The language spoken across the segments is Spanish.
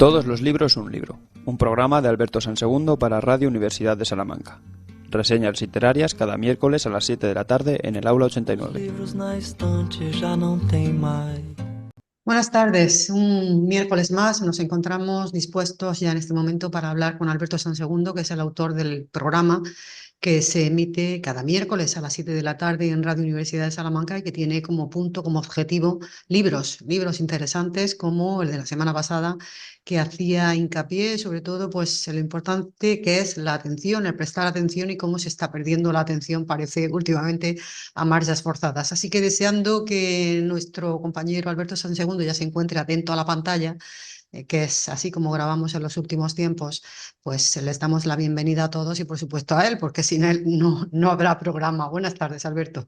Todos los libros un libro, un programa de Alberto Sansegundo para Radio Universidad de Salamanca. Reseñas literarias cada miércoles a las 7 de la tarde en el aula 89. Buenas tardes, un miércoles más nos encontramos dispuestos ya en este momento para hablar con Alberto Sansegundo, que es el autor del programa que se emite cada miércoles a las 7 de la tarde en Radio Universidad de Salamanca y que tiene como punto, como objetivo, libros interesantes como el de la semana pasada, que hacía hincapié sobre todo pues en lo importante que es la atención, el prestar atención y cómo se está perdiendo la atención, parece últimamente a marchas forzadas. Así que deseando que nuestro compañero Alberto Sansegundo ya se encuentre atento a la pantalla, que es así como grabamos en los últimos tiempos, pues les damos la bienvenida a todos y por supuesto a él, porque sin él no habrá programa. Buenas tardes, Alberto.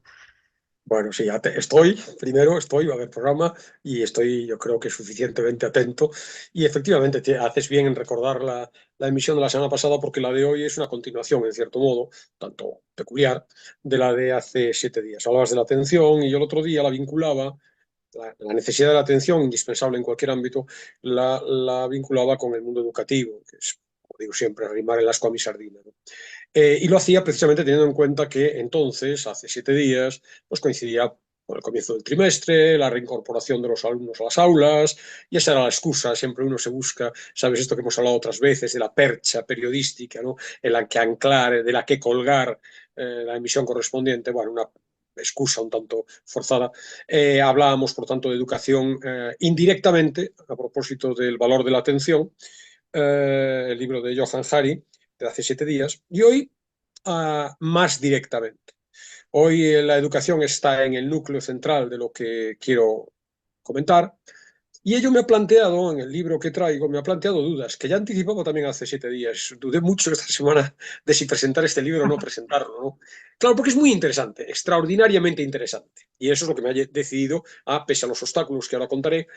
Bueno, sí, va a haber programa y estoy, yo creo que suficientemente atento. Y efectivamente, te haces bien en recordar la emisión de la semana pasada, porque la de hoy es una continuación, en cierto modo, tanto peculiar, de la de hace 7 días. Hablabas de la atención y yo el otro día la vinculaba, la necesidad de la atención, indispensable en cualquier ámbito, la vinculaba con el mundo educativo, que es, como digo siempre, arrimar el asco a mi sardina, ¿no? Y lo hacía precisamente teniendo en cuenta que entonces, hace 7 días, pues coincidía con el comienzo del trimestre, la reincorporación de los alumnos a las aulas, y esa era la excusa. Siempre uno se busca, sabes, esto que hemos hablado otras veces, de la percha periodística, ¿no?, en la que anclar, de la que colgar la emisión correspondiente. Bueno, una excusa un tanto forzada. Hablábamos, por tanto, de educación indirectamente, a propósito del valor de la atención, el libro de Johann Hari, de hace 7 días, y hoy más directamente. Hoy la educación está en el núcleo central de lo que quiero comentar, y ello me ha planteado, en el libro que traigo, me ha planteado dudas, que ya anticipaba también hace 7 días. Dudé mucho esta semana de si presentar este libro o no presentarlo, ¿no? Claro, porque es muy interesante, extraordinariamente interesante, y eso es lo que me ha decidido, pese a los obstáculos que ahora contaré,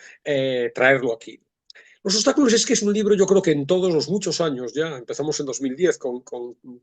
traerlo aquí. Los obstáculos es que es un libro, yo creo que en todos los muchos años, ya empezamos en 2010 con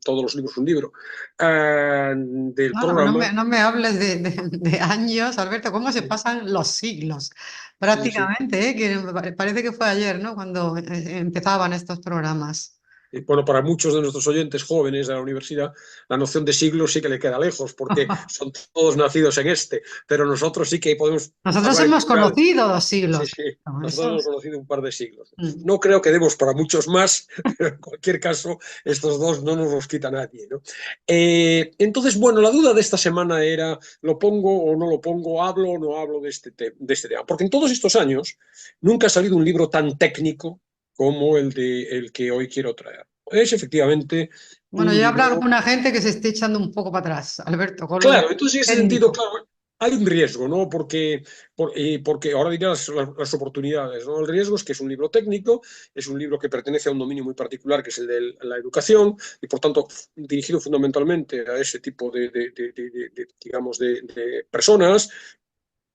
todos los libros un libro, del programa. No me hables de años, Alberto, cómo se pasan los siglos Sí, sí. prácticamente, ¿eh? Que parece que fue ayer, ¿no?, cuando empezaban estos programas. Y bueno, para muchos de nuestros oyentes jóvenes de la universidad, la noción de siglo sí que le queda lejos, porque son todos nacidos en este, pero nosotros sí que podemos Nosotros hablar en hemos plural. conocido 2 Sí, siglos. sí, nosotros Eso hemos conocido un par de siglos. mm. No creo que demos para muchos más, pero en cualquier caso, estos dos no nos los quita nadie, ¿no? Entonces, bueno, la duda de esta semana era, ¿lo pongo o no lo pongo? ¿Hablo o no hablo de este tema? Porque en todos estos años nunca ha salido un libro tan técnico como el que hoy quiero traer. Es efectivamente Bueno, un ya habrá libro. alguna gente que se esté echando un poco para atrás, Alberto, con lo de Claro, entonces en ese sentido, técnico. claro, hay un riesgo, ¿no? Porque ahora diré las oportunidades, ¿no? El riesgo es que es un libro técnico, es un libro que pertenece a un dominio muy particular, que es el de la educación, y por tanto dirigido fundamentalmente a ese tipo digamos, de personas,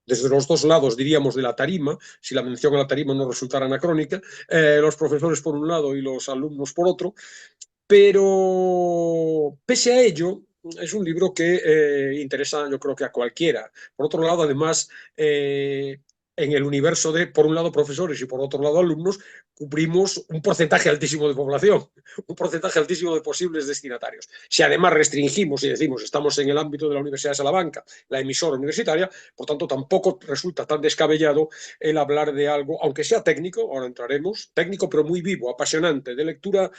desde los dos lados, diríamos, de la tarima, si la mención a la tarima no resultara anacrónica, los profesores por un lado y los alumnos por otro. Pero pese a ello, es un libro que interesa, yo creo que a cualquiera. Por otro lado, además, en el universo de, por un lado, profesores y por otro lado, alumnos, cubrimos un porcentaje altísimo de población, un porcentaje altísimo de posibles destinatarios. Si además restringimos y decimos estamos en el ámbito de la Universidad de Salamanca, la emisora universitaria, por tanto, tampoco resulta tan descabellado el hablar de algo, aunque sea técnico, ahora entraremos, técnico pero muy vivo, apasionante, de lectura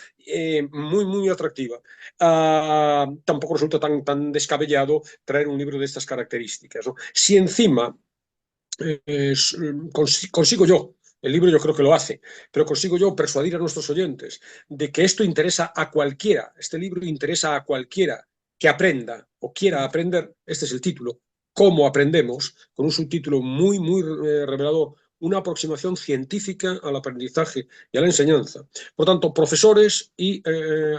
muy atractiva. Tampoco resulta tan descabellado traer un libro de estas características, ¿no? Si encima consigo yo, el libro yo creo que lo hace, pero consigo yo persuadir a nuestros oyentes de que esto interesa a cualquiera, este libro interesa a cualquiera que aprenda o quiera aprender. Este es el título, ¿Cómo aprendemos?, con un subtítulo muy revelador: una aproximación científica al aprendizaje y a la enseñanza. Por tanto, profesores y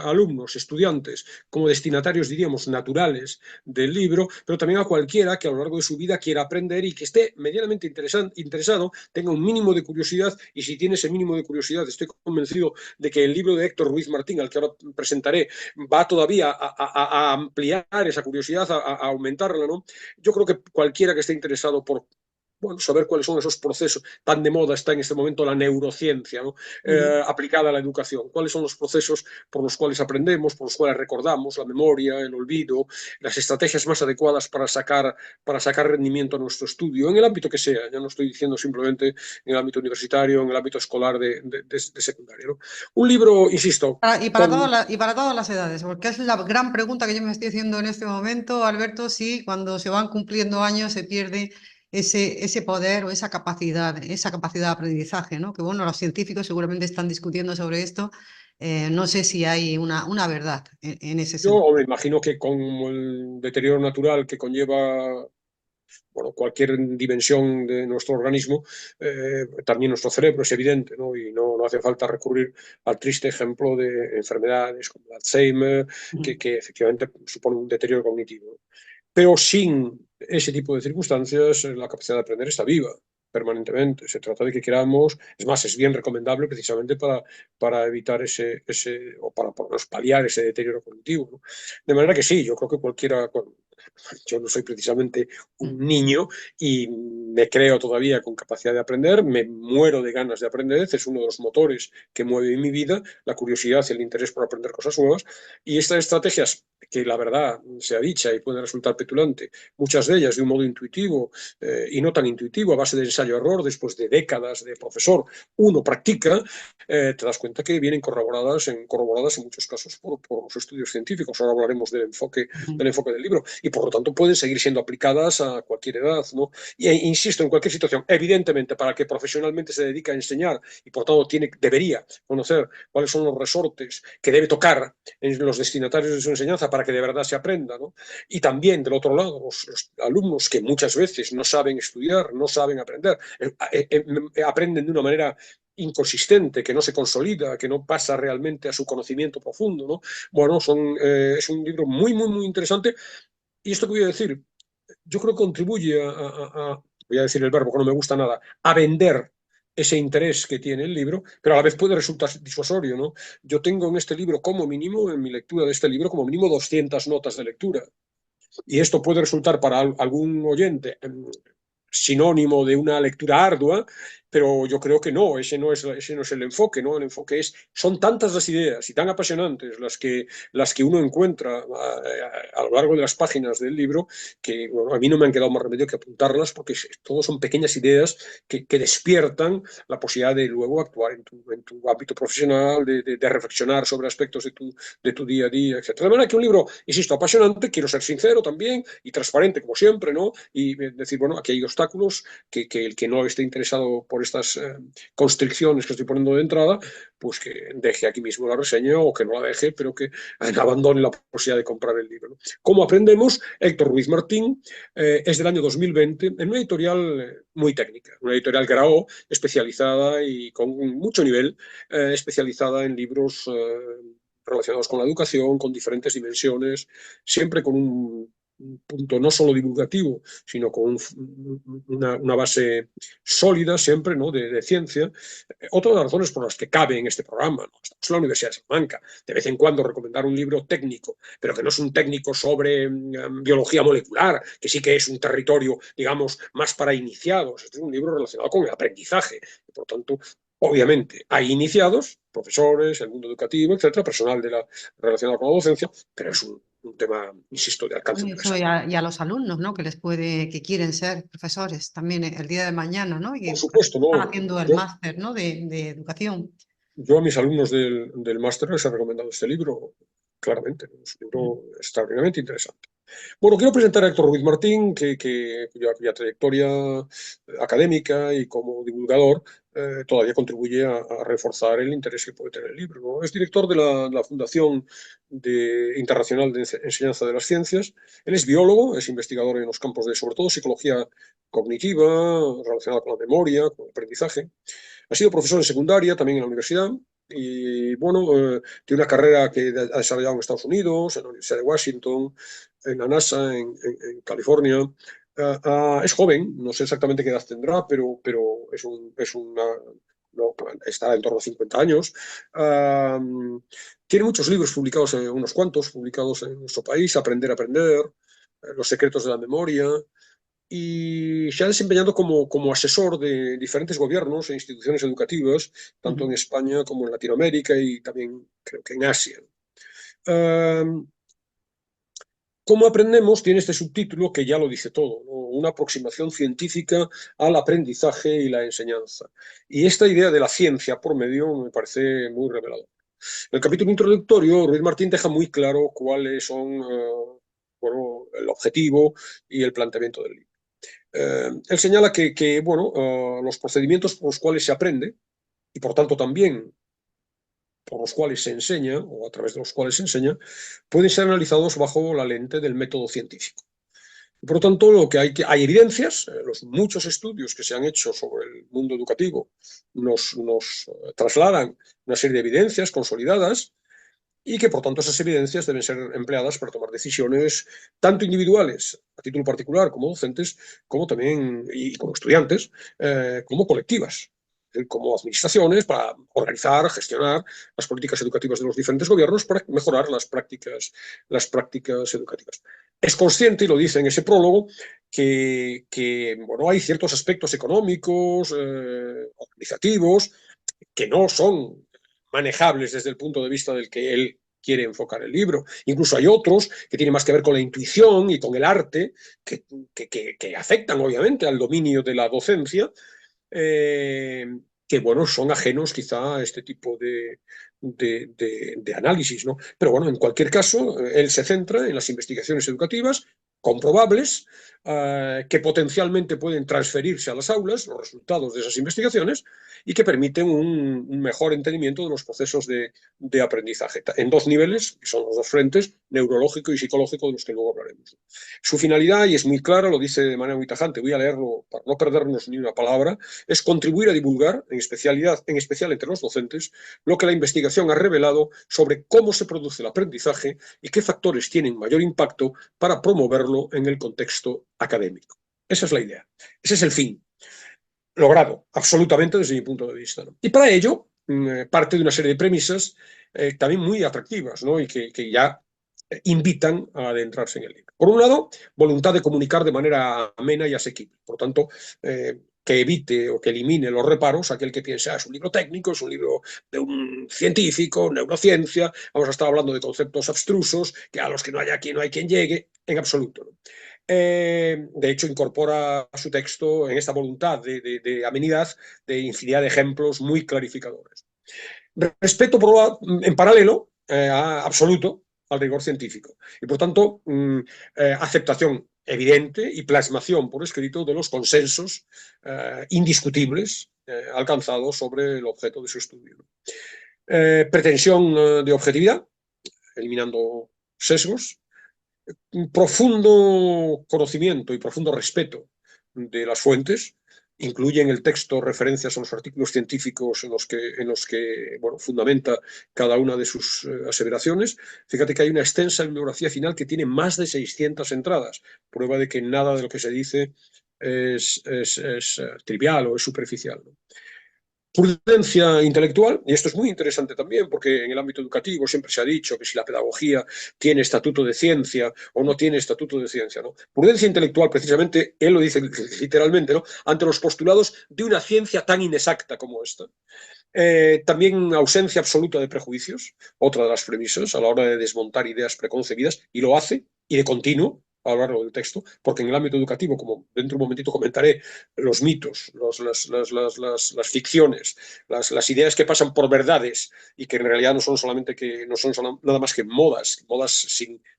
alumnos, estudiantes, como destinatarios, diríamos, naturales del libro, pero también a cualquiera que a lo largo de su vida quiera aprender y que esté medianamente interesado, tenga un mínimo de curiosidad, y si tiene ese mínimo de curiosidad, estoy convencido de que el libro de Héctor Ruiz Martín, al que ahora presentaré, va todavía a ampliar esa curiosidad, a aumentarla, ¿no? Yo creo que cualquiera que esté interesado por bueno, saber cuáles son esos procesos. Tan de moda está en este momento la neurociencia, ¿no? Aplicada a la educación. Cuáles son los procesos por los cuales aprendemos, por los cuales recordamos, la memoria, el olvido, las estrategias más adecuadas para sacar rendimiento a nuestro estudio, en el ámbito que sea. Ya no estoy diciendo simplemente en el ámbito universitario, en el ámbito escolar de secundaria, ¿no? Un libro, insisto... Y para todas las edades, porque es la gran pregunta que yo me estoy haciendo en este momento, Alberto, si cuando se van cumpliendo años se pierde ese poder o esa capacidad de aprendizaje, ¿no? Que bueno, los científicos seguramente están discutiendo sobre esto. No sé si hay una verdad en ese sentido. Yo me imagino que con el deterioro natural que conlleva, bueno, cualquier dimensión de nuestro organismo, también nuestro cerebro es evidente, ¿no? Y no hace falta recurrir al triste ejemplo de enfermedades como el Alzheimer, que efectivamente supone un deterioro cognitivo. Pero sin ese tipo de circunstancias, la capacidad de aprender está viva permanentemente. Se trata de que queramos, es más, es bien recomendable precisamente para evitar o para por lo menos paliar ese deterioro cognitivo, ¿no? De manera que sí, yo creo que cualquiera, bueno, yo no soy precisamente un niño y me creo todavía con capacidad de aprender, me muero de ganas de aprender, es uno de los motores que mueve mi vida, la curiosidad y el interés por aprender cosas nuevas, y estas estrategias, que la verdad sea dicha y puede resultar petulante, muchas de ellas de un modo intuitivo y no tan intuitivo, a base de ensayo-error, después de décadas de profesor, uno practica, te das cuenta que vienen corroboradas en muchos casos por los estudios científicos. Ahora hablaremos del enfoque del libro, y por lo tanto pueden seguir siendo aplicadas a cualquier edad, ¿no? E insisto, en cualquier situación, evidentemente, para el que profesionalmente se dedica a enseñar y por tanto debería conocer cuáles son los resortes que debe tocar en los destinatarios de su enseñanza para que de verdad se aprenda, ¿no? Y también, del otro lado, los alumnos que muchas veces no saben estudiar, no saben aprender, aprenden de una manera inconsistente, que no se consolida, que no pasa realmente a su conocimiento profundo, ¿no? Bueno, es un libro muy, muy, muy interesante. Y esto que voy a decir, yo creo que contribuye voy a decir el verbo que no me gusta nada, a vender ese interés que tiene el libro, pero a la vez puede resultar disuasorio, ¿no? Yo tengo en este libro como mínimo, en mi lectura de este libro, como mínimo 200 notas de lectura. Y esto puede resultar para algún oyente sinónimo de una lectura ardua, pero yo creo que no, ese no es el enfoque, ¿no? El enfoque son tantas las ideas y tan apasionantes las que uno encuentra a lo largo de las páginas del libro, que bueno, a mí no me han quedado más remedio que apuntarlas, porque todos son pequeñas ideas que despiertan la posibilidad de luego actuar en tu ámbito profesional, de reflexionar sobre aspectos de tu día a día, etc. De manera que un libro, insisto, apasionante, quiero ser sincero también y transparente como siempre, ¿no? Y decir, bueno, aquí hay obstáculos que el que no esté interesado por estas constricciones que estoy poniendo de entrada, pues que deje aquí mismo la reseña, o que no la deje, pero que abandone la posibilidad de comprar el libro, ¿no? ¿Cómo aprendemos? Héctor Ruiz Martín, es del año 2020, en una editorial muy técnica, una editorial Grao, especializada y con mucho nivel, especializada en libros relacionados con la educación, con diferentes dimensiones, siempre con un punto no solo divulgativo, sino con una base sólida siempre, ¿no? de ciencia. Otra de las razones por las que cabe en este programa, ¿no? Estamos en la Universidad de Salamanca, de vez en cuando recomendar un libro técnico, pero que no es un técnico sobre biología molecular, que sí que es un territorio, digamos, más para iniciados. Este es un libro relacionado con el aprendizaje, y por tanto, obviamente, hay iniciados, profesores, el mundo educativo, etcétera, personal relacionado con la docencia, pero es un tema, insisto, de alcance universal. Y a los alumnos, ¿no? Que quieren ser profesores también el día de mañana, ¿no? Y que Por supuesto, están ¿no? haciendo el máster, ¿no? de educación. Yo a mis alumnos del máster les he recomendado este libro, claramente, ¿no? Es un libro extraordinariamente interesante. Bueno, quiero presentar a Héctor Ruiz Martín, cuya trayectoria académica y como divulgador todavía contribuye a reforzar el interés que puede tener el libro, ¿no? Es director de la Fundación Internacional de Enseñanza de las Ciencias. Él es biólogo, es investigador en los campos de, sobre todo, psicología cognitiva, relacionada con la memoria, con el aprendizaje. Ha sido profesor en secundaria, también en la universidad, y bueno, tiene una carrera que ha desarrollado en Estados Unidos, en la Universidad de Washington, en la NASA, en California. Es joven, no sé exactamente qué edad tendrá, pero está en torno a 50 años. Tiene muchos libros publicados, unos cuantos publicados en nuestro país: Aprender a aprender, Los secretos de la memoria. y se ha desempeñado como asesor de diferentes gobiernos e instituciones educativas, tanto en España como en Latinoamérica y también creo que en Asia. ¿Cómo aprendemos? Tiene este subtítulo que ya lo dice todo, ¿no? Una aproximación científica al aprendizaje y la enseñanza. Y esta idea de la ciencia por medio me parece muy reveladora. En el capítulo introductorio, Ruiz Martín deja muy claro cuáles son bueno, el objetivo y el planteamiento del libro. Él señala que bueno, los procedimientos por los cuales se aprende, y por tanto también por los cuales se enseña, o a través de los cuales se enseña, pueden ser analizados bajo la lente del método científico. Por lo tanto, hay evidencias, los muchos estudios que se han hecho sobre el mundo educativo nos trasladan una serie de evidencias consolidadas y que, por tanto, esas evidencias deben ser empleadas para tomar decisiones tanto individuales, a título particular, como docentes, como también, y como estudiantes, como colectivas, como administraciones, para organizar, gestionar las políticas educativas de los diferentes gobiernos para mejorar las prácticas educativas. Es consciente, y lo dice en ese prólogo, que bueno, hay ciertos aspectos económicos, organizativos, que no son manejables desde el punto de vista del que él quiere enfocar el libro. Incluso hay otros que tienen más que ver con la intuición y con el arte, que afectan obviamente al dominio de la docencia, que bueno, son ajenos quizá a este tipo de análisis, ¿no? Pero bueno, en cualquier caso, él se centra en las investigaciones educativas comprobables, que potencialmente pueden transferirse a las aulas, los resultados de esas investigaciones, y que permiten un mejor entendimiento de los procesos de aprendizaje, en dos niveles, que son los dos frentes, neurológico y psicológico, de los que luego hablaremos. Su finalidad, y es muy clara, lo dice de manera muy tajante, voy a leerlo para no perdernos ni una palabra, es contribuir a divulgar, en especial entre los docentes, lo que la investigación ha revelado sobre cómo se produce el aprendizaje y qué factores tienen mayor impacto para promoverlo en el contexto académico. Esa es la idea, ese es el fin, logrado absolutamente desde mi punto de vista, ¿no? Y para ello parte de una serie de premisas también muy atractivas, ¿no? Y que ya invitan a adentrarse en el libro. Por un lado, voluntad de comunicar de manera amena y asequible. Por tanto, que evite o que elimine los reparos aquel que piensa, es un libro técnico, es un libro de un científico, neurociencia, vamos a estar hablando de conceptos abstrusos, que a los que no hay aquí no hay quien llegue, en absoluto, ¿no? De hecho, incorpora a su texto en esta voluntad de amenidad de infinidad de ejemplos muy clarificadores. Respeto en paralelo absoluto al rigor científico y, por tanto, aceptación evidente y plasmación por escrito de los consensos indiscutibles alcanzados sobre el objeto de su estudio. Pretensión de objetividad, eliminando sesgos, profundo conocimiento y profundo respeto de las fuentes. Incluye en el texto referencias a los artículos científicos en los que bueno, fundamenta cada una de sus aseveraciones. Fíjate que hay una extensa bibliografía final que tiene más de 600 entradas, prueba de que nada de lo que se dice es trivial o es superficial, ¿no? Prudencia intelectual, y esto es muy interesante también, porque en el ámbito educativo siempre se ha dicho que si la pedagogía tiene estatuto de ciencia o no tiene estatuto de ciencia, ¿no? Prudencia intelectual, precisamente, él lo dice literalmente, ¿no? Ante los postulados de una ciencia tan inexacta como esta. También ausencia absoluta de prejuicios, otra de las premisas a la hora de desmontar ideas preconcebidas, y lo hace, y de continuo, a lo largo del texto, porque en el ámbito educativo, como dentro de un momentito comentaré, los mitos, las ficciones, las ideas que pasan por verdades y que en realidad no son nada más que modas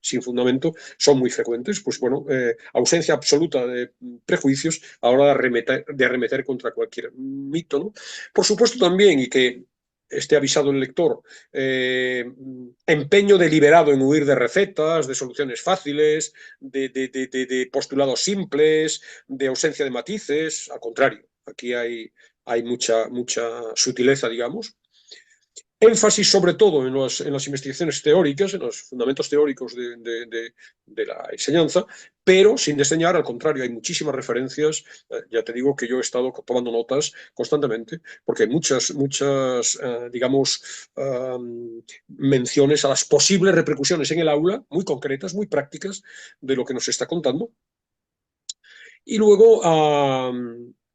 sin fundamento, son muy frecuentes. Pues bueno, ausencia absoluta de prejuicios a la hora de arremeter contra cualquier mito, ¿no? Por supuesto también, y que esté avisado el lector, empeño deliberado en huir de recetas, de soluciones fáciles, de postulados simples, de ausencia de matices. Al contrario, aquí hay mucha sutileza, digamos. Énfasis sobre todo en las investigaciones teóricas, en los fundamentos teóricos de la enseñanza, pero sin desdeñar, al contrario, hay muchísimas referencias. Ya te digo que yo he estado tomando notas constantemente, porque hay muchas digamos, menciones a las posibles repercusiones en el aula, muy concretas, muy prácticas, de lo que nos está contando. Y luego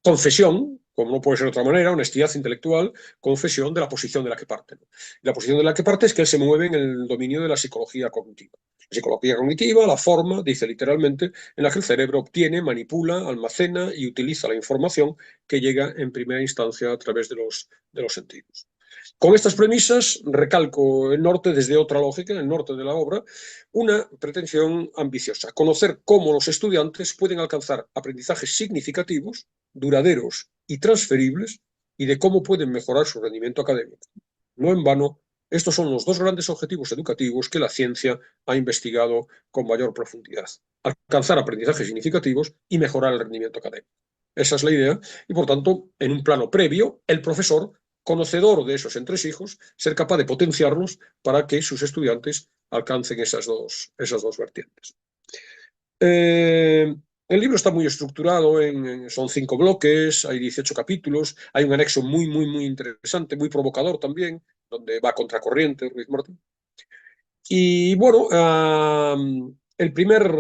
confesión, como no puede ser de otra manera, honestidad intelectual, confesión de la posición de la que parte, ¿no? La posición de la que parte es que él se mueve en el dominio de la psicología cognitiva. La psicología cognitiva, la forma, dice literalmente, en la que el cerebro obtiene, manipula, almacena y utiliza la información que llega en primera instancia a través de los sentidos. Con estas premisas, recalco el norte desde otra lógica, el norte de la obra, una pretensión ambiciosa: conocer cómo los estudiantes pueden alcanzar aprendizajes significativos, duraderos y transferibles, y de cómo pueden mejorar su rendimiento académico. No en vano, estos son los dos grandes objetivos educativos que la ciencia ha investigado con mayor profundidad: alcanzar aprendizajes significativos y mejorar el rendimiento académico. Esa es la idea, y por tanto, en un plano previo, el profesor, conocedor de esos entresijos, ser capaz de potenciarlos para que sus estudiantes alcancen esas dos vertientes. El libro está muy estructurado, son 5 bloques, hay 18 capítulos, hay un anexo muy interesante, muy provocador también, donde va contracorriente Ruiz Martín. Y bueno, el primer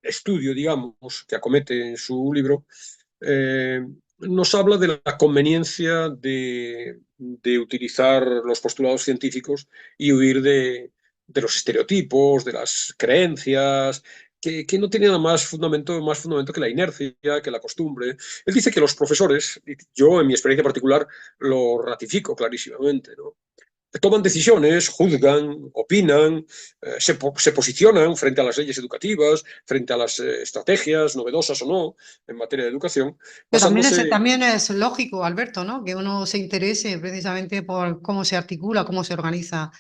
estudio, digamos, que acomete en su libro, nos habla de la conveniencia de utilizar los postulados científicos y huir de los estereotipos, de las creencias, que no tienen nada más fundamento que la inercia, que la costumbre. Él dice que los profesores, yo en mi experiencia particular lo ratifico clarísimamente, ¿no?, toman decisiones, juzgan, opinan, se posicionan frente a las leyes educativas, frente a las estrategias, novedosas o no, en materia de educación, Pero basándose... también es lógico, Alberto, ¿no?, que uno se interese precisamente por cómo se articula, cómo se organiza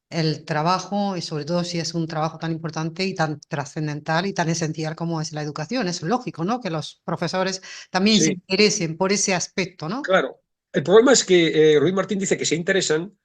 el trabajo, y sobre todo si es un trabajo tan importante y tan trascendental y tan esencial como es la educación. Es lógico, ¿no?, que los profesores también se Sí, interesen por ese aspecto, ¿no? claro. El problema es que Ruiz Martín dice que se interesan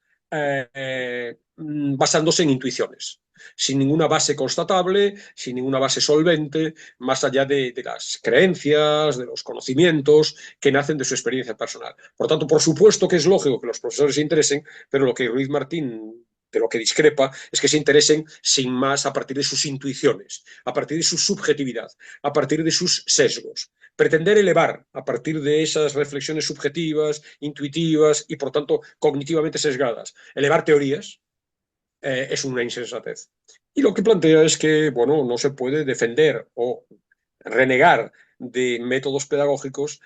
basándose en intuiciones, sin ninguna base constatable, sin ninguna base solvente, más allá de las creencias, de los conocimientos que nacen de su experiencia personal. Por tanto, por supuesto que es lógico que los profesores se interesen, pero lo que Ruiz Martín, de lo que discrepa, es que se interesen sin más a partir de sus intuiciones, a partir de su subjetividad, a partir de sus sesgos. Pretender elevar a partir de esas reflexiones subjetivas, intuitivas y por tanto cognitivamente sesgadas, elevar teorías, es una insensatez. Y lo que plantea es que, bueno, no se puede defender o renegar de métodos pedagógicos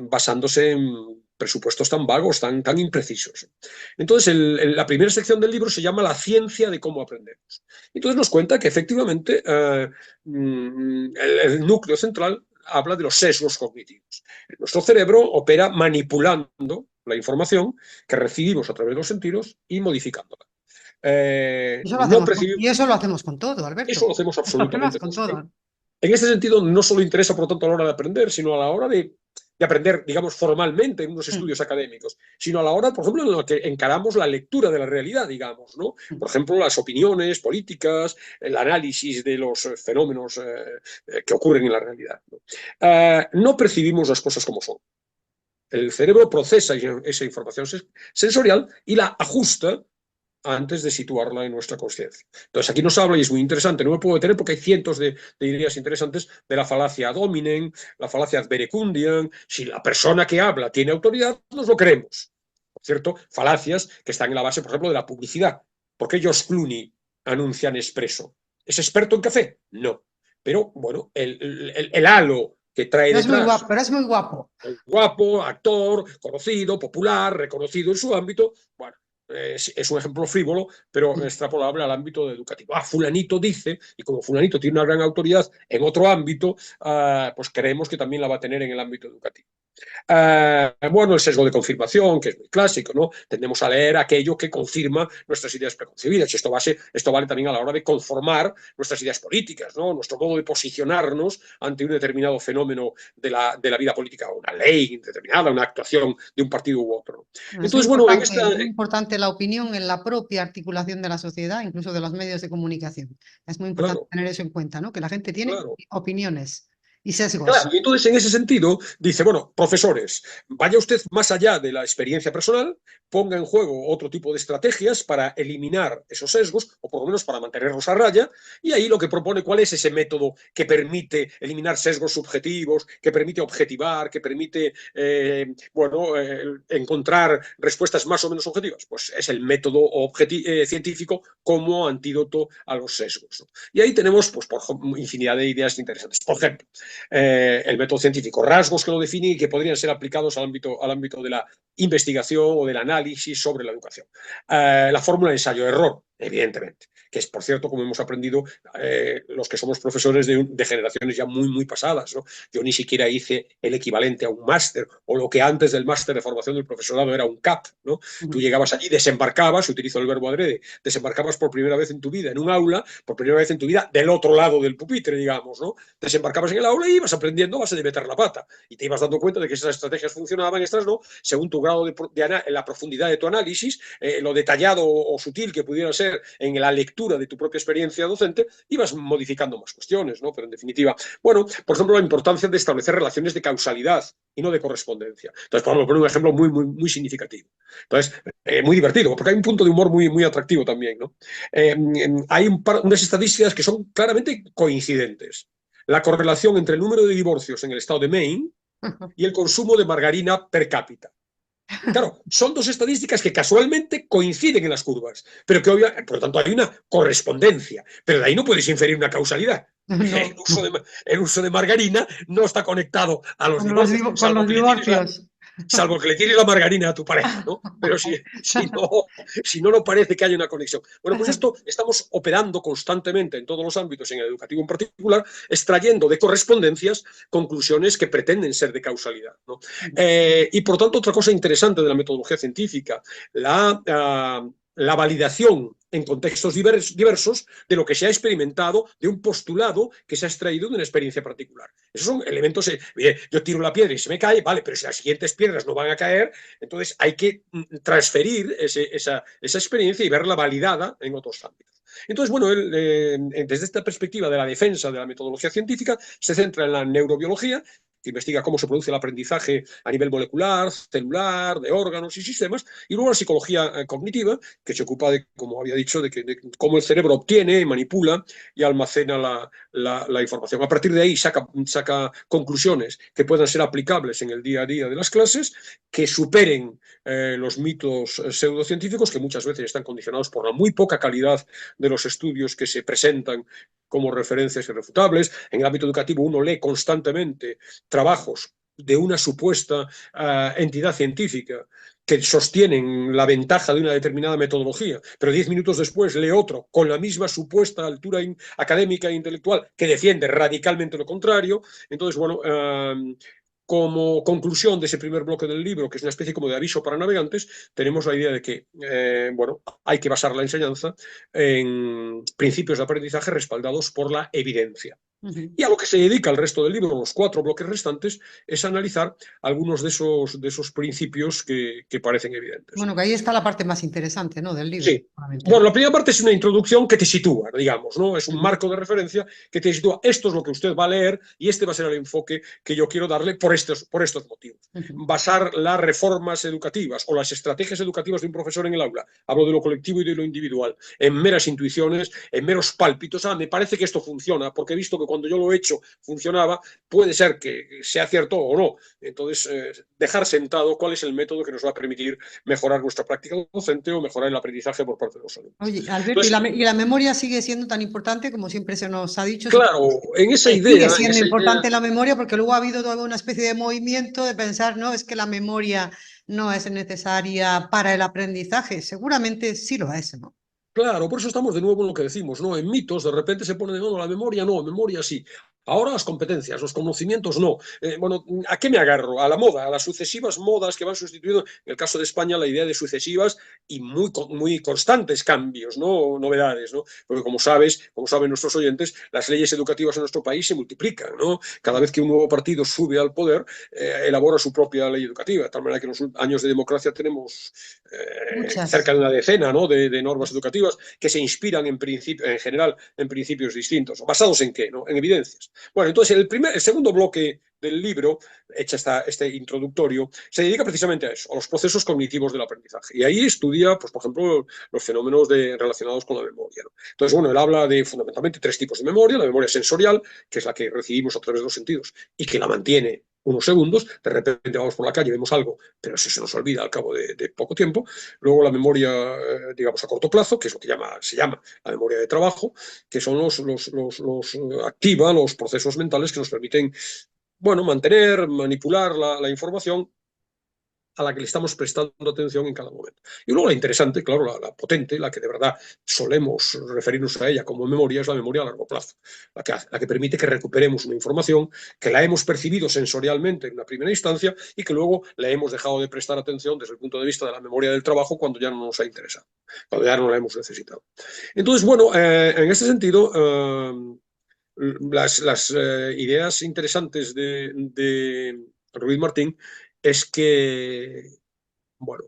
basándose en presupuestos tan vagos, tan imprecisos. Entonces, la primera sección del libro se llama La ciencia de cómo aprendemos. Entonces nos cuenta que efectivamente el núcleo central habla de los sesgos cognitivos. Nuestro cerebro opera manipulando la información que recibimos a través de los sentidos y modificándola. No Y eso lo hacemos con todo, Eso Alberto. lo hacemos Las personas absolutamente con todos. todo. En este sentido, no solo interesa, por lo tanto, a la hora de aprender, sino a la hora de aprender, digamos, formalmente en unos estudios académicos, sino a la hora, por ejemplo, en la que encaramos la lectura de la realidad, digamos, ¿no? Por ejemplo, las opiniones políticas, el análisis de los fenómenos que ocurren en la realidad, ¿no? No percibimos las cosas como son. El cerebro procesa esa información sensorial y la ajusta antes de situarla en nuestra conciencia. Entonces, aquí nos habla, y es muy interesante, no me puedo detener porque hay cientos de ideas interesantes, de la falacia ad hominem, la falacia ad verecundiam. Si la persona que habla tiene autoridad, nos lo creemos. Por cierto, falacias que están en la base, por ejemplo, de la publicidad. ¿Por qué George Clooney anuncia Nespresso? ¿Es experto en café? No. Pero, bueno, el halo que trae detrás, Pero es muy guapo. guapo, actor, conocido, popular, reconocido en su ámbito, bueno, es un ejemplo frívolo, pero extrapolable al ámbito educativo. Fulanito dice, y como fulanito tiene una gran autoridad en otro ámbito, pues creemos que también la va a tener en el ámbito educativo. Bueno, el sesgo de confirmación, que es muy clásico, ¿no? Tendemos a leer aquello que confirma nuestras ideas preconcebidas. Y esto vale también a la hora de conformar nuestras ideas políticas, ¿no? Nuestro modo de posicionarnos ante un determinado fenómeno de la vida política, una ley determinada, una actuación de un partido u otro. Entonces, bueno, Es muy importante la opinión en la propia articulación de la sociedad, incluso de los medios de comunicación. Es muy importante claro, tener eso en cuenta, ¿no?, que la gente tiene claro. opiniones. y sesgos. Claro, y entonces en ese sentido dice, bueno, profesores, vaya usted más allá de la experiencia personal, ponga en juego otro tipo de estrategias para eliminar esos sesgos, o por lo menos para mantenerlos a raya, y ahí lo que propone, ¿cuál es ese método que permite eliminar sesgos subjetivos, que permite objetivar, que permite, encontrar respuestas más o menos objetivas? Pues es el método científico como antídoto a los sesgos, ¿no? Y ahí tenemos, pues, por infinidad de ideas interesantes. Por ejemplo, el método científico, rasgos que lo definen y que podrían ser aplicados al ámbito de la investigación o del análisis sobre la educación. La fórmula de ensayo-error, evidentemente, que es, por cierto, como hemos aprendido los que somos profesores de generaciones ya muy pasadas, ¿no? Yo ni siquiera hice el equivalente a un máster, o lo que antes del máster de formación del profesorado era un CAP, ¿no? Tú llegabas allí, desembarcabas, utilizo el verbo adrede, desembarcabas por primera vez en tu vida en un aula, por primera vez en tu vida del otro lado del pupitre, digamos, ¿no? Desembarcabas en el aula y ibas aprendiendo a base de meter la pata, y te ibas dando cuenta de que esas estrategias funcionaban, estas no, según tu grado la profundidad de tu análisis, lo detallado o sutil que pudiera ser en la lectura de tu propia experiencia docente, ibas modificando más cuestiones, ¿no? Pero en definitiva, bueno, por ejemplo, la importancia de establecer relaciones de causalidad y no de correspondencia. Entonces, podemos poner un ejemplo muy significativo. Entonces, muy divertido, porque hay un punto de humor muy atractivo también, ¿no? Hay unas estadísticas que son claramente coincidentes. La correlación entre el número de divorcios en el estado de Maine y el consumo de margarina per cápita. Claro, son dos estadísticas que casualmente coinciden en las curvas, pero que por lo tanto hay una correspondencia, pero de ahí no puedes inferir una causalidad. El uso de margarina no está conectado a los divorcios, Con los divorcios. salvo que le tires la margarina a tu pareja, ¿no? Pero si no parece que haya una conexión. Bueno, pues esto estamos operando constantemente en todos los ámbitos, en el educativo en particular, extrayendo de correspondencias conclusiones que pretenden ser de causalidad, ¿no? Y por tanto, otra cosa interesante de la metodología científica, la validación en contextos diversos de lo que se ha experimentado, de un postulado que se ha extraído de una experiencia particular. Esos son elementos, yo tiro la piedra y se me cae, vale, pero si las siguientes piedras no van a caer, entonces hay que transferir esa experiencia y verla validada en otros ámbitos. Entonces, bueno, desde esta perspectiva de la defensa de la metodología científica, se centra en la neurobiología, que investiga cómo se produce el aprendizaje a nivel molecular, celular, de órganos y sistemas, y luego la psicología cognitiva, que se ocupa de, como había dicho, de cómo el cerebro obtiene, manipula y almacena la información. A partir de ahí saca conclusiones que puedan ser aplicables en el día a día de las clases, que superen los mitos pseudocientíficos, que muchas veces están condicionados por la muy poca calidad de los estudios que se presentan como referencias irrefutables. En el ámbito educativo uno lee constantemente trabajos de una supuesta entidad científica que sostienen la ventaja de una determinada metodología, pero 10 minutos después lee otro con la misma supuesta altura académica e intelectual que defiende radicalmente lo contrario. Entonces, bueno, como conclusión de ese primer bloque del libro, que es una especie como de aviso para navegantes, tenemos la idea de que, hay que basar la enseñanza en principios de aprendizaje respaldados por la evidencia. Y a lo que se dedica el resto del libro, los 4 bloques restantes, es analizar algunos de esos principios que parecen evidentes. Bueno, que ahí está la parte más interesante, ¿no?, del libro. Sí. Bueno, la primera parte es una introducción que te sitúa, digamos, ¿no? Es un marco de referencia que te sitúa. Esto es lo que usted va a leer y este va a ser el enfoque que yo quiero darle por estos motivos. Basar las reformas educativas o las estrategias educativas de un profesor en el aula, hablo de lo colectivo y de lo individual, en meras intuiciones, en meros pálpitos. Me parece que esto funciona, porque he visto que cuando yo lo he hecho funcionaba, puede ser que sea cierto o no. Entonces, dejar sentado cuál es el método que nos va a permitir mejorar nuestra práctica docente o mejorar el aprendizaje por parte de los alumnos. Oye, Alberto, ¿y la memoria sigue siendo tan importante como siempre se nos ha dicho? Claro, en esa idea... Sigue siendo importante la memoria, porque luego ha habido toda una especie de movimiento de pensar, no, es que la memoria no es necesaria para el aprendizaje. Seguramente sí lo es, ¿no? Claro, por eso estamos de nuevo en lo que decimos, ¿no? En mitos de repente se pone de nuevo la memoria sí. Ahora las competencias, los conocimientos no. Bueno, ¿a qué me agarro? A la moda, a las sucesivas modas que van sustituyendo, en el caso de España, la idea de sucesivas y muy constantes cambios, ¿no? Novedades, ¿no? Porque como saben nuestros oyentes, las leyes educativas en nuestro país se multiplican, ¿no? Cada vez que un nuevo partido sube al poder, elabora su propia ley educativa, de tal manera que en los años de democracia tenemos cerca de una decena, ¿no?, de normas educativas que se inspiran en general en principios distintos. ¿Basados en qué? ¿No? En evidencias. Bueno, entonces el segundo bloque del libro, hecha este introductorio, se dedica precisamente a eso, a los procesos cognitivos del aprendizaje. Y ahí estudia, pues, por ejemplo, los fenómenos relacionados con la memoria, ¿no? Entonces, bueno, él habla de fundamentalmente 3 tipos de memoria: la memoria sensorial, que es la que recibimos a través de los sentidos y que la mantiene unos segundos. De repente vamos por la calle, vemos algo, pero eso se nos olvida al cabo de poco tiempo. Luego la memoria, digamos, a corto plazo, que es lo que se llama la memoria de trabajo, que son activa los procesos mentales que nos permiten, bueno, mantener, manipular la información a la que le estamos prestando atención en cada momento. Y luego la interesante, claro, la potente, la que de verdad solemos referirnos a ella como memoria, es la memoria a largo plazo, la que permite que recuperemos una información que la hemos percibido sensorialmente en una primera instancia y que luego le hemos dejado de prestar atención desde el punto de vista de la memoria del trabajo cuando ya no nos ha interesado, cuando ya no la hemos necesitado. Entonces, bueno, en este sentido, las ideas interesantes de Ruiz Martín es que, bueno,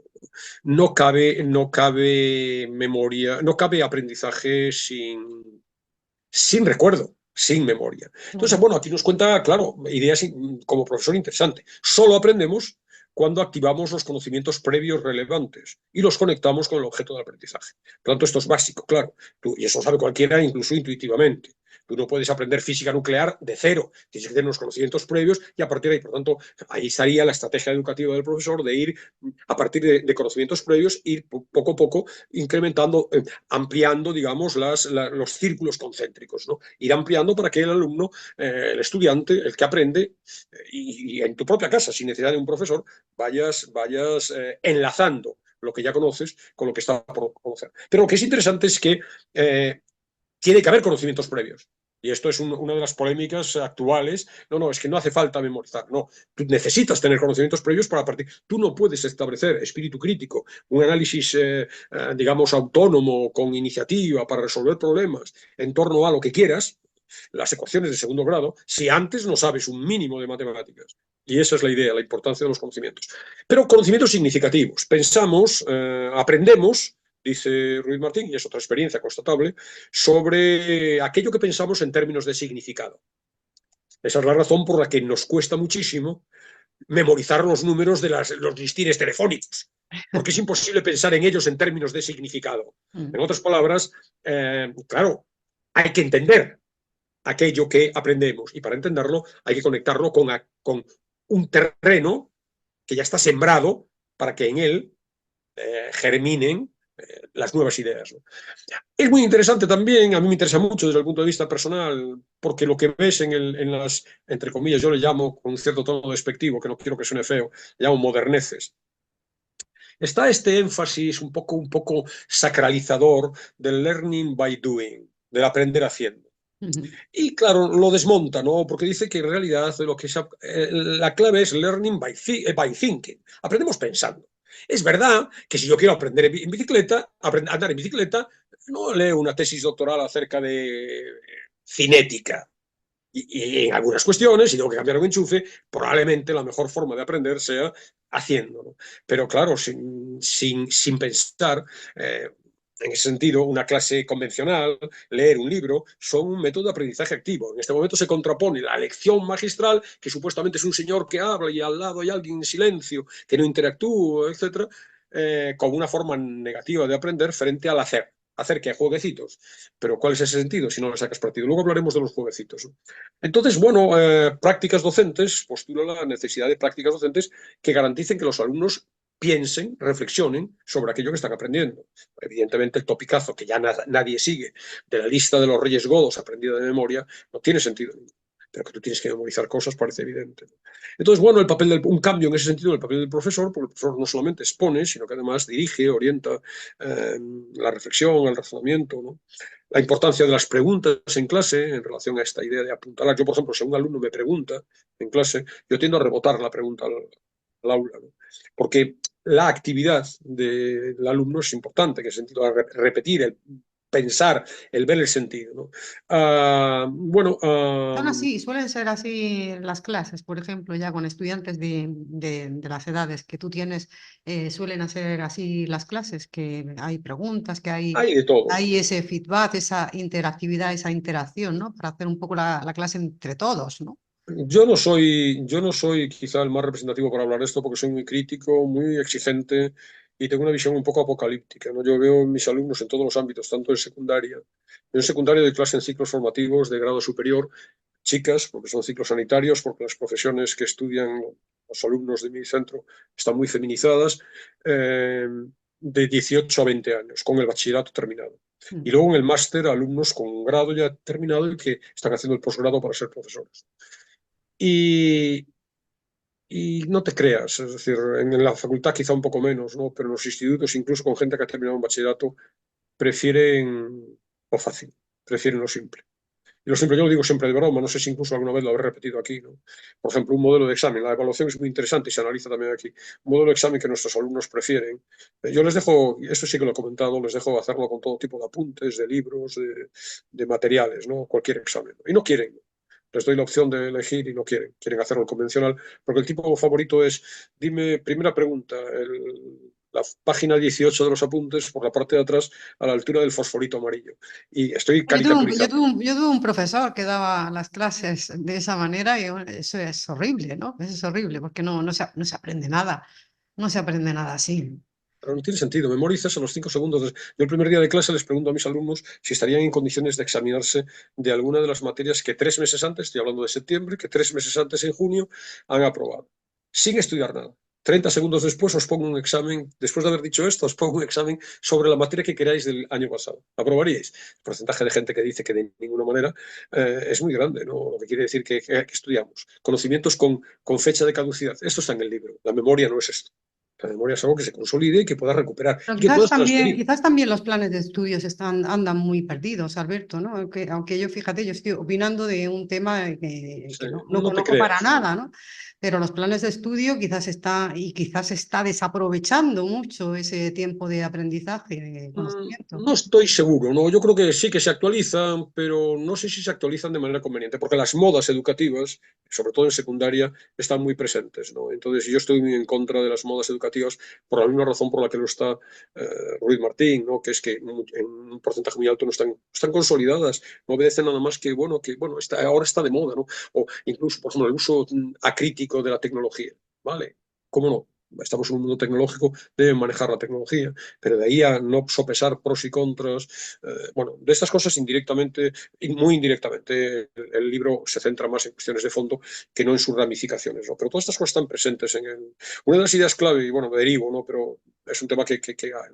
no cabe memoria, no cabe aprendizaje sin recuerdo, sin memoria. Entonces, bueno, aquí nos cuenta, claro, ideas como profesor interesante. Solo aprendemos cuando activamos los conocimientos previos relevantes y los conectamos con el objeto del aprendizaje. Por lo tanto, esto es básico, claro, y eso sabe cualquiera, incluso intuitivamente. Tú no puedes aprender física nuclear de cero, tienes que tener unos conocimientos previos y a partir de ahí, por tanto, ahí estaría la estrategia educativa del profesor de ir, a partir de conocimientos previos, ir poco a poco incrementando, ampliando, digamos, los círculos concéntricos, ¿no? Ir ampliando para que el alumno, el estudiante, el que aprende, y en tu propia casa, sin necesidad de un profesor, vayas enlazando lo que ya conoces con lo que está por conocer. Pero lo que es interesante es que tiene que haber conocimientos previos. Y esto es una de las polémicas actuales. No, es que no hace falta memorizar. No, tú necesitas tener conocimientos previos para partir. Tú no puedes establecer espíritu crítico, un análisis, digamos, autónomo, con iniciativa, para resolver problemas en torno a lo que quieras, las ecuaciones de segundo grado, si antes no sabes un mínimo de matemáticas. Y esa es la idea, la importancia de los conocimientos. Pero conocimientos significativos. Pensamos, aprendemos, dice Ruiz Martín, y es otra experiencia constatable, sobre aquello que pensamos en términos de significado. Esa es la razón por la que nos cuesta muchísimo memorizar los números de los listines telefónicos, porque es imposible pensar en ellos en términos de significado. En otras palabras, claro, hay que entender aquello que aprendemos, y para entenderlo hay que conectarlo con un terreno que ya está sembrado para que en él germinen las nuevas ideas, ¿no? Es muy interesante también, a mí me interesa mucho desde el punto de vista personal, porque lo que ves en las, entre comillas, yo le llamo con un cierto tono despectivo, que no quiero que suene feo, le llamo moderneces. Está este énfasis un poco sacralizador del learning by doing, del aprender haciendo. Y claro, lo desmonta, ¿no? Porque dice que en realidad la clave es learning by thinking. Aprendemos pensando. Es verdad que si yo quiero aprender en bicicleta, andar en bicicleta, no leo una tesis doctoral acerca de cinética. Y en algunas cuestiones, si tengo que cambiar un enchufe, probablemente la mejor forma de aprender sea haciéndolo. Pero claro, sin pensar, en ese sentido, una clase convencional, leer un libro, son un método de aprendizaje activo. En este momento se contrapone la lección magistral, que supuestamente es un señor que habla y al lado hay alguien en silencio, que no interactúa, etc., con una forma negativa de aprender frente al hacer que hay jueguecitos. Pero ¿cuál es ese sentido si no le sacas partido? Luego hablaremos de los jueguecitos, ¿no? Entonces, bueno, prácticas docentes, postula la necesidad de prácticas docentes que garanticen que los alumnos piensen, reflexionen sobre aquello que están aprendiendo. Evidentemente, el topicazo que ya nadie sigue de la lista de los Reyes Godos aprendida de memoria no tiene sentido ninguno. Pero que tú tienes que memorizar cosas parece evidente. Entonces, bueno, un cambio en ese sentido en el papel del profesor, porque el profesor no solamente expone, sino que además dirige, orienta la reflexión, el razonamiento, ¿no? La importancia de las preguntas en clase en relación a esta idea de apuntalar. Yo, por ejemplo, si un alumno me pregunta en clase, yo tiendo a rebotar la pregunta al aula, ¿no? Porque la actividad del alumno es importante, que en el sentido de repetir pensar, el ver el sentido, ¿no? Son así, suelen ser así las clases, por ejemplo, ya con estudiantes de las edades que tú tienes, suelen ser así las clases, que hay preguntas, que hay de todo. hay ese feedback, esa interactividad, esa interacción, ¿no? Para hacer un poco la clase entre todos, ¿no? Yo no soy quizá el más representativo para hablar de esto porque soy muy crítico, muy exigente y tengo una visión un poco apocalíptica, ¿no? Yo veo a mis alumnos en todos los ámbitos, tanto en secundaria. Yo en secundaria doy clase en ciclos formativos de grado superior, chicas, porque son ciclos sanitarios, porque las profesiones que estudian los alumnos de mi centro están muy feminizadas, de 18 a 20 años, con el bachillerato terminado. Y luego en el máster, alumnos con un grado ya terminado y que están haciendo el posgrado para ser profesores. Y, y no te creas, es decir, en la facultad quizá un poco menos, ¿no? Pero en los institutos, incluso con gente que ha terminado un bachillerato, prefieren lo fácil, prefieren lo simple. Y lo simple yo lo digo siempre de broma, no sé si incluso alguna vez lo habré repetido aquí, ¿no? Por ejemplo, un modelo de examen, la evaluación es muy interesante y se analiza también aquí. Un modelo de examen que nuestros alumnos prefieren. Yo les dejo, y esto sí que lo he comentado, les dejo hacerlo con todo tipo de apuntes, de libros, de materiales, ¿no? Cualquier examen. Y no quieren. Les doy la opción de elegir y no quieren. Quieren hacerlo convencional, porque el tipo favorito es, dime, primera pregunta, la página 18 de los apuntes, por la parte de atrás, a la altura del fosforito amarillo. Y estoy caricaturizando. Yo tuve un profesor que daba las clases de esa manera y bueno, eso es horrible, ¿no? Eso es horrible porque no se aprende nada, no se aprende nada así. Pero no tiene sentido. Memorizas a los 5 segundos. Yo el primer día de clase les pregunto a mis alumnos si estarían en condiciones de examinarse de alguna de las materias que 3 meses antes, estoy hablando de septiembre, que 3 meses antes en junio han aprobado, sin estudiar nada. 30 segundos después os pongo un examen, después de haber dicho esto, os pongo un examen sobre la materia que queráis del año pasado. ¿Aprobaríais? El porcentaje de gente que dice que de ninguna manera es muy grande, ¿no? Lo que quiere decir que estudiamos. Conocimientos con fecha de caducidad. Esto está en el libro. La memoria no es esto. La memoria es algo que se consolide y que puedas recuperar Pero y que puedas transferir. quizás también los planes de estudios andan muy perdidos, Alberto, ¿no? Aunque yo, fíjate, yo estoy opinando de un tema Sí, que no no te conozco para creas. nada, ¿no? Pero los planes de estudio quizás está desaprovechando mucho ese tiempo de aprendizaje, de conocimiento. No estoy seguro, ¿no? Yo creo que sí que se actualizan, pero no sé si se actualizan de manera conveniente, porque las modas educativas, sobre todo en secundaria, están muy presentes, ¿no? Entonces yo estoy muy en contra de las modas educativas por la misma razón por la que lo está Ruiz Martín, ¿no? Que es que en un porcentaje muy alto no están consolidadas, no obedecen nada más que, bueno, ahora está de moda, ¿no? O incluso, por ejemplo, el uso acrítico de la tecnología, ¿vale? ¿Cómo no? Estamos en un mundo tecnológico, deben manejar la tecnología, pero de ahí a no sopesar pros y contras, bueno, de estas cosas indirectamente, muy indirectamente, el libro se centra más en cuestiones de fondo que no en sus ramificaciones, ¿no? Pero todas estas cosas están presentes en el... Una de las ideas clave, y bueno, me derivo, ¿no? Pero es un tema que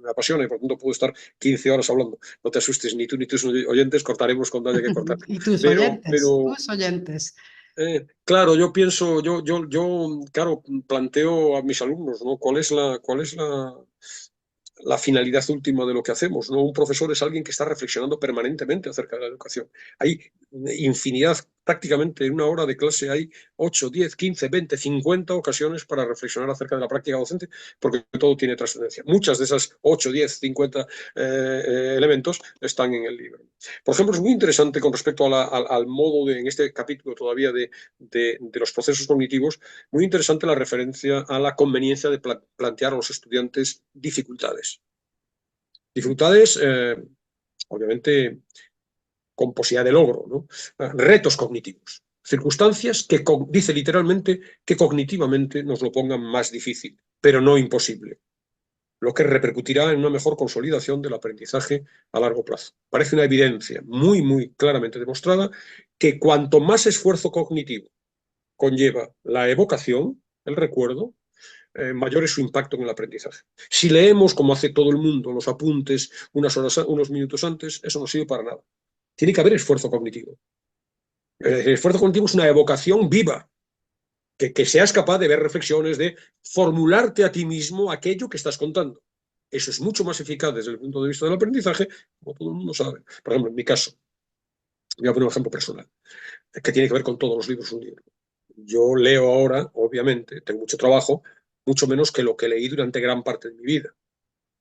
me apasiona y por lo tanto puedo estar 15 horas hablando. No te asustes, ni tú ni tus oyentes, cortaremos cuando haya que cortar. Y Pero tus oyentes. claro, yo pienso, claro, planteo a mis alumnos, ¿no? ¿Cuál es la finalidad última de lo que hacemos, ¿no? Un profesor es alguien que está reflexionando permanentemente acerca de la educación. Hay infinidad, prácticamente en una hora de clase hay 8, 10, 15, 20, 50 ocasiones para reflexionar acerca de la práctica docente, porque todo tiene trascendencia. Muchas de esas 8, 10, 50 elementos están en el libro. Por ejemplo, es muy interesante con respecto al modo en este capítulo todavía de los procesos cognitivos, muy interesante la referencia a la conveniencia de plantear a los estudiantes dificultades. Dificultades, obviamente, con posibilidad de logro, ¿no? Retos cognitivos, circunstancias que dice literalmente que cognitivamente nos lo pongan más difícil, pero no imposible, lo que repercutirá en una mejor consolidación del aprendizaje a largo plazo. Parece una evidencia muy, muy claramente demostrada que cuanto más esfuerzo cognitivo conlleva la evocación, el recuerdo, mayor es su impacto en el aprendizaje. Si leemos, como hace todo el mundo, los apuntes unos minutos antes, eso no sirve para nada. Tiene que haber esfuerzo cognitivo. El esfuerzo cognitivo es una evocación viva, que seas capaz de ver reflexiones, de formularte a ti mismo aquello que estás contando. Eso es mucho más eficaz desde el punto de vista del aprendizaje, como todo el mundo sabe. Por ejemplo, en mi caso, voy a poner un ejemplo personal, que tiene que ver con todos los libros de un libro. Yo leo ahora, obviamente, tengo mucho trabajo, mucho menos que lo que leí durante gran parte de mi vida.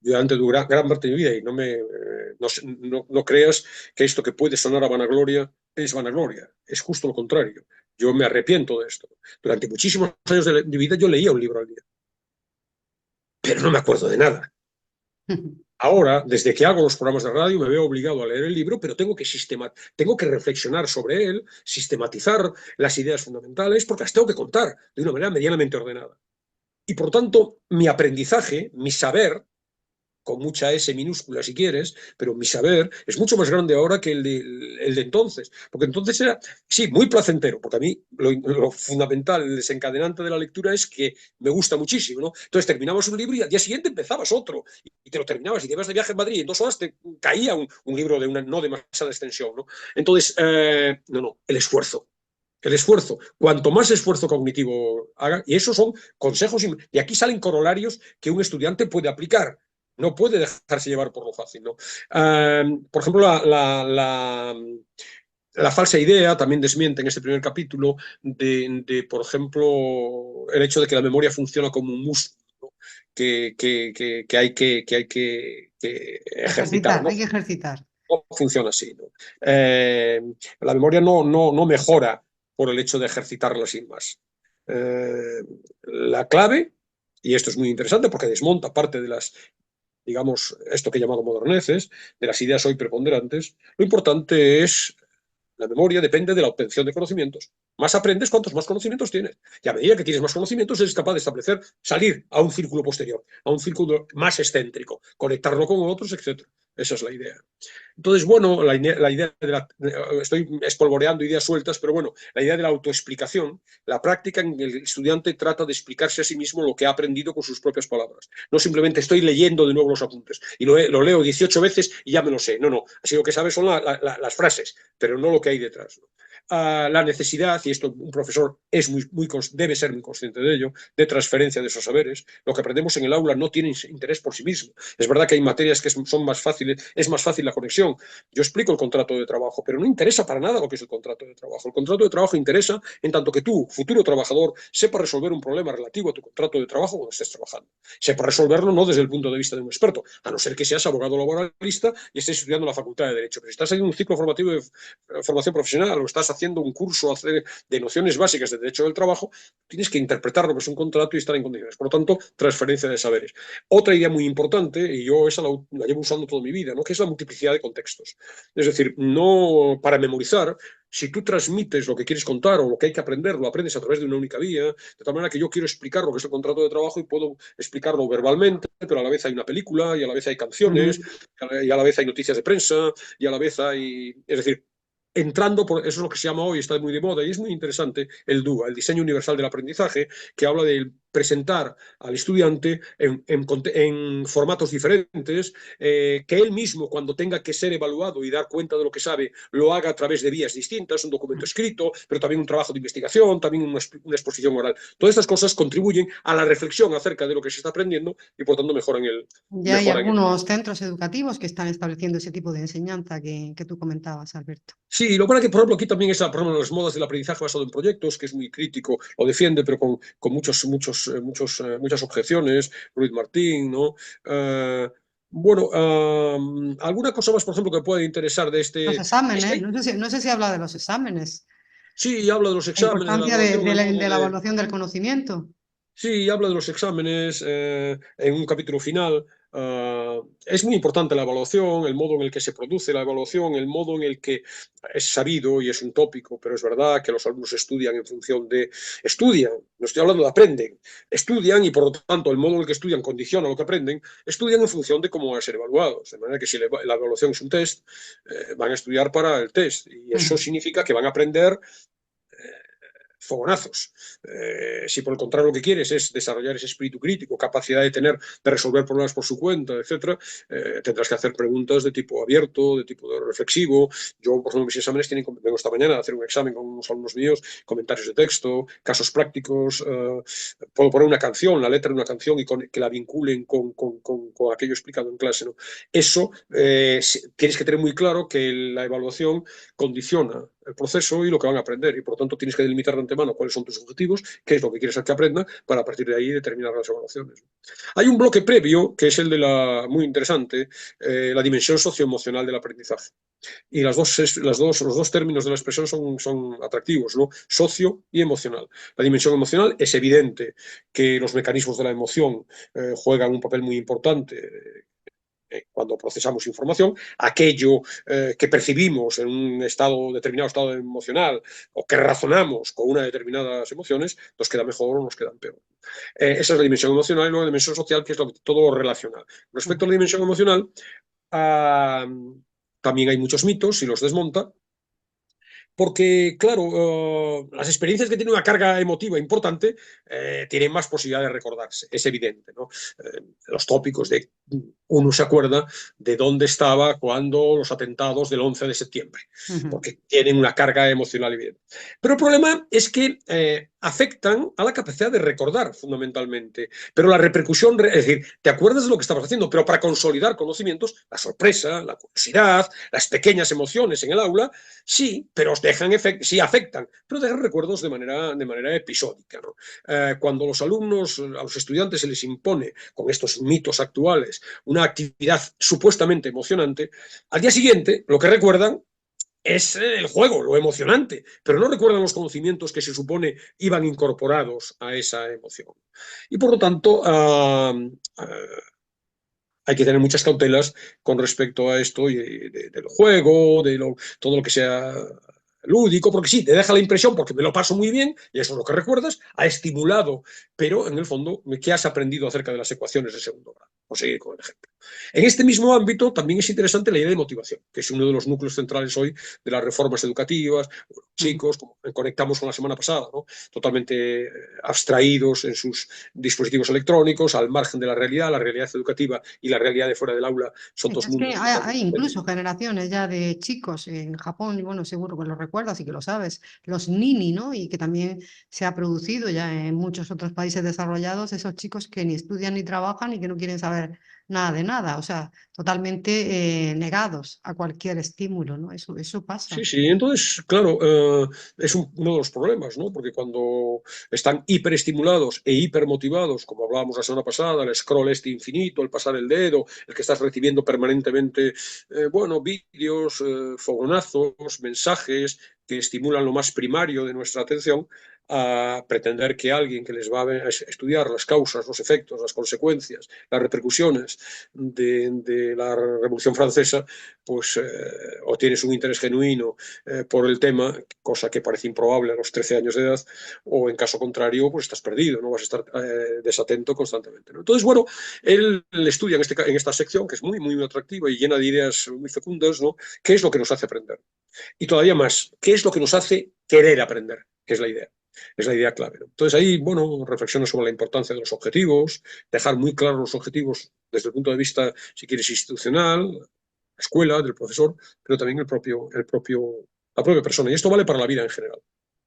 durante gran parte de mi vida y no creas que esto que puede sonar a vanagloria es vanagloria, es justo lo contrario. Yo me arrepiento de esto. Durante muchísimos años de mi vida yo leía un libro al día, pero no me acuerdo de nada. Ahora, desde que hago los programas de radio, me veo obligado a leer el libro, pero tengo que reflexionar sobre él, sistematizar las ideas fundamentales, porque las tengo que contar de una manera medianamente ordenada. Y por tanto, mi aprendizaje, mi saber, con mucha S minúscula si quieres, pero mi saber es mucho más grande ahora que el de entonces. Porque entonces era, sí, muy placentero, porque a mí lo fundamental, el desencadenante de la lectura es que me gusta muchísimo, ¿no? Entonces terminabas un libro y al día siguiente empezabas otro, y te lo terminabas, y te ibas de viaje en Madrid, y en 2 horas te caía un libro de una no demasiada extensión, ¿no? Entonces, el esfuerzo. El esfuerzo, cuanto más esfuerzo cognitivo haga, y esos son consejos, y aquí salen corolarios que un estudiante puede aplicar. No puede dejarse llevar por lo fácil, ¿no? Por ejemplo, la falsa idea también desmiente en este primer capítulo por ejemplo, el hecho de que la memoria funciona como un músculo, ¿no? que hay que ejercitar, Ejercitar, ¿no? hay que ejercitar. No funciona así, ¿no? La memoria no mejora por el hecho de ejercitarla sin más. La clave, y esto es muy interesante porque desmonta parte de las, digamos, esto que he llamado moderneces, de las ideas hoy preponderantes, lo importante es, la memoria depende de la obtención de conocimientos. Más aprendes cuantos más conocimientos tienes. Y a medida que tienes más conocimientos, eres capaz de establecer, salir a un círculo posterior, a un círculo más excéntrico, conectarlo con otros, etc. Esa es la idea. Entonces, bueno, la idea estoy espolvoreando ideas sueltas, pero bueno, la idea de la autoexplicación, la práctica en el estudiante trata de explicarse a sí mismo lo que ha aprendido con sus propias palabras. No simplemente estoy leyendo de nuevo los apuntes y lo leo 18 veces y ya me lo sé. No. Así lo que sabes son las frases, pero no lo que hay detrás, ¿no? La necesidad, y esto un profesor debe ser muy consciente de ello, de transferencia de esos saberes. Lo que aprendemos en el aula no tiene interés por sí mismo. Es verdad que hay materias que son más fáciles, es más fácil la conexión. Yo explico el contrato de trabajo, pero no interesa para nada lo que es el contrato de trabajo. El contrato de trabajo interesa en tanto que tú, futuro trabajador, sepa resolver un problema relativo a tu contrato de trabajo cuando estés trabajando. Sepa resolverlo no desde el punto de vista de un experto, a no ser que seas abogado laboralista y estés estudiando en la Facultad de Derecho. Pero si estás en un ciclo formativo de formación profesional o estás haciendo un curso de nociones básicas de derecho del trabajo, tienes que interpretar lo que es un contrato y estar en condiciones. Por lo tanto, transferencia de saberes. Otra idea muy importante, y yo esa la llevo usando toda mi vida, ¿no? Que es la multiplicidad de contextos. Es decir, no para memorizar, si tú transmites lo que quieres contar o lo que hay que aprender, lo aprendes a través de una única vía, de tal manera que yo quiero explicar lo que es el contrato de trabajo y puedo explicarlo verbalmente, pero a la vez hay una película y a la vez hay canciones y a la vez hay noticias de prensa y a la vez hay... Es decir, entrando por, eso es lo que se llama hoy, está muy de moda y es muy interesante, el DUA, el diseño universal del aprendizaje, que habla de presentar al estudiante en formatos diferentes, que él mismo cuando tenga que ser evaluado y dar cuenta de lo que sabe, lo haga a través de vías distintas, un documento escrito, pero también un trabajo de investigación, también una exposición oral. Todas estas cosas contribuyen a la reflexión acerca de lo que se está aprendiendo y por tanto mejoran el... Ya hay algunos centros educativos que están estableciendo ese tipo de enseñanza que tú comentabas, Alberto. Sí, lo que pasa es que, por ejemplo, aquí también está, por ejemplo, las modas del aprendizaje basado en proyectos, que es muy crítico, lo defiende, pero con muchas objeciones, Ruiz Martín, ¿no? Bueno, alguna cosa más, por ejemplo, que puede interesar de Los este... exámenes, no sé si habla de los exámenes, Sí, habla de los la exámenes, de la importancia evaluación, el modo de la de... evaluación del conocimiento. Sí, habla de los exámenes en un capítulo final. Es muy importante la evaluación, el modo en el que se produce la evaluación, el modo en el que es sabido y es un tópico, pero es verdad que los alumnos estudian en función de... Estudian, no estoy hablando de aprenden, estudian y por lo tanto el modo en el que estudian condiciona lo que aprenden, estudian en función de cómo van a ser evaluados. De manera que si la evaluación es un test, van a estudiar para el test y eso significa que van a aprender fogonazos. Si por el contrario lo que quieres es desarrollar ese espíritu crítico, capacidad de resolver problemas por su cuenta, etcétera, tendrás que hacer preguntas de tipo abierto, de tipo reflexivo. Yo, por ejemplo, mis exámenes vengo esta mañana a hacer un examen con unos alumnos míos, comentarios de texto, casos prácticos, puedo poner una canción, la letra de una canción y que la vinculen con aquello explicado en clase, ¿no? Eso tienes que tener muy claro que la evaluación condiciona el proceso y lo que van a aprender. Y por lo tanto tienes que delimitar de antemano cuáles son tus objetivos, qué es lo que quieres que aprenda, para a partir de ahí determinar las evaluaciones. Hay un bloque previo, que es el de muy interesante, la dimensión socioemocional del aprendizaje. Y los dos términos de la expresión son atractivos, ¿no? Socio y emocional. La dimensión emocional es evidente que los mecanismos de la emoción juegan un papel muy importante cuando procesamos información. Aquello que percibimos en un determinado estado emocional o que razonamos con unas determinadas emociones, nos queda mejor o nos quedan peor. Esa es la dimensión emocional, y luego la dimensión social, que es todo relacional. Respecto a la dimensión emocional, también hay muchos mitos y los desmonta, porque, claro, las experiencias que tienen una carga emotiva importante tienen más posibilidad de recordarse, es evidente, ¿no? Los tópicos de uno se acuerda de dónde estaba cuando los atentados del 11 de septiembre, porque tienen una carga emocional evidente. Pero el problema es que afectan a la capacidad de recordar, fundamentalmente. Pero la repercusión, es decir, te acuerdas de lo que estabas haciendo, pero para consolidar conocimientos, la sorpresa, la curiosidad, las pequeñas emociones en el aula, sí, pero sí afectan, pero dejan recuerdos de manera episódica, ¿no? Cuando a los estudiantes se les impone, con estos mitos actuales, una actividad supuestamente emocionante, al día siguiente lo que recuerdan es el juego, lo emocionante, pero no recuerdan los conocimientos que se supone iban incorporados a esa emoción. Y por lo tanto, hay que tener muchas cautelas con respecto a esto del juego, todo lo que sea lúdico, porque sí, te deja la impresión, porque me lo paso muy bien, y eso es lo que recuerdas, ha estimulado, pero en el fondo, ¿qué has aprendido acerca de las ecuaciones de segundo grado? Por seguir con el ejemplo. En este mismo ámbito también es interesante la idea de motivación, que es uno de los núcleos centrales hoy de las reformas educativas. Chicos, como conectamos con la semana pasada, ¿no? Totalmente abstraídos en sus dispositivos electrónicos, al margen de la realidad educativa y la realidad de fuera del aula son dos Es que mundos. hay incluso generaciones ya de chicos en Japón, y bueno, seguro que lo recuerdas y que lo sabes, los nini, ¿no? Y que también se ha producido ya en muchos otros países desarrollados, esos chicos que ni estudian ni trabajan y que no quieren saber nada de nada, o sea, totalmente negados a cualquier estímulo, ¿no? Eso pasa. Sí, sí, entonces, claro, es uno de los problemas, ¿no? Porque cuando están hiperestimulados e hipermotivados, como hablábamos la semana pasada, el scroll este infinito, el pasar el dedo, el que estás recibiendo permanentemente, bueno, vídeos, fogonazos, mensajes que estimulan lo más primario de nuestra atención, a pretender que alguien que les va a estudiar las causas, los efectos, las consecuencias, las repercusiones de la Revolución Francesa, pues o tienes un interés genuino por el tema, cosa que parece improbable a los 13 años de edad, o en caso contrario, pues estás perdido, no vas a estar desatento constantemente, ¿no? Entonces, bueno, él estudia en esta sección, que es muy, muy atractiva y llena de ideas muy fecundas, ¿no? ¿Qué es lo que nos hace aprender? Y todavía más, ¿qué es lo que nos hace querer aprender? Que es la idea. Es la idea clave, ¿no? Entonces ahí, bueno, reflexiones sobre la importancia de los objetivos, dejar muy claros los objetivos desde el punto de vista, si quieres, institucional, la escuela, del profesor, pero también la propia persona. Y esto vale para la vida en general.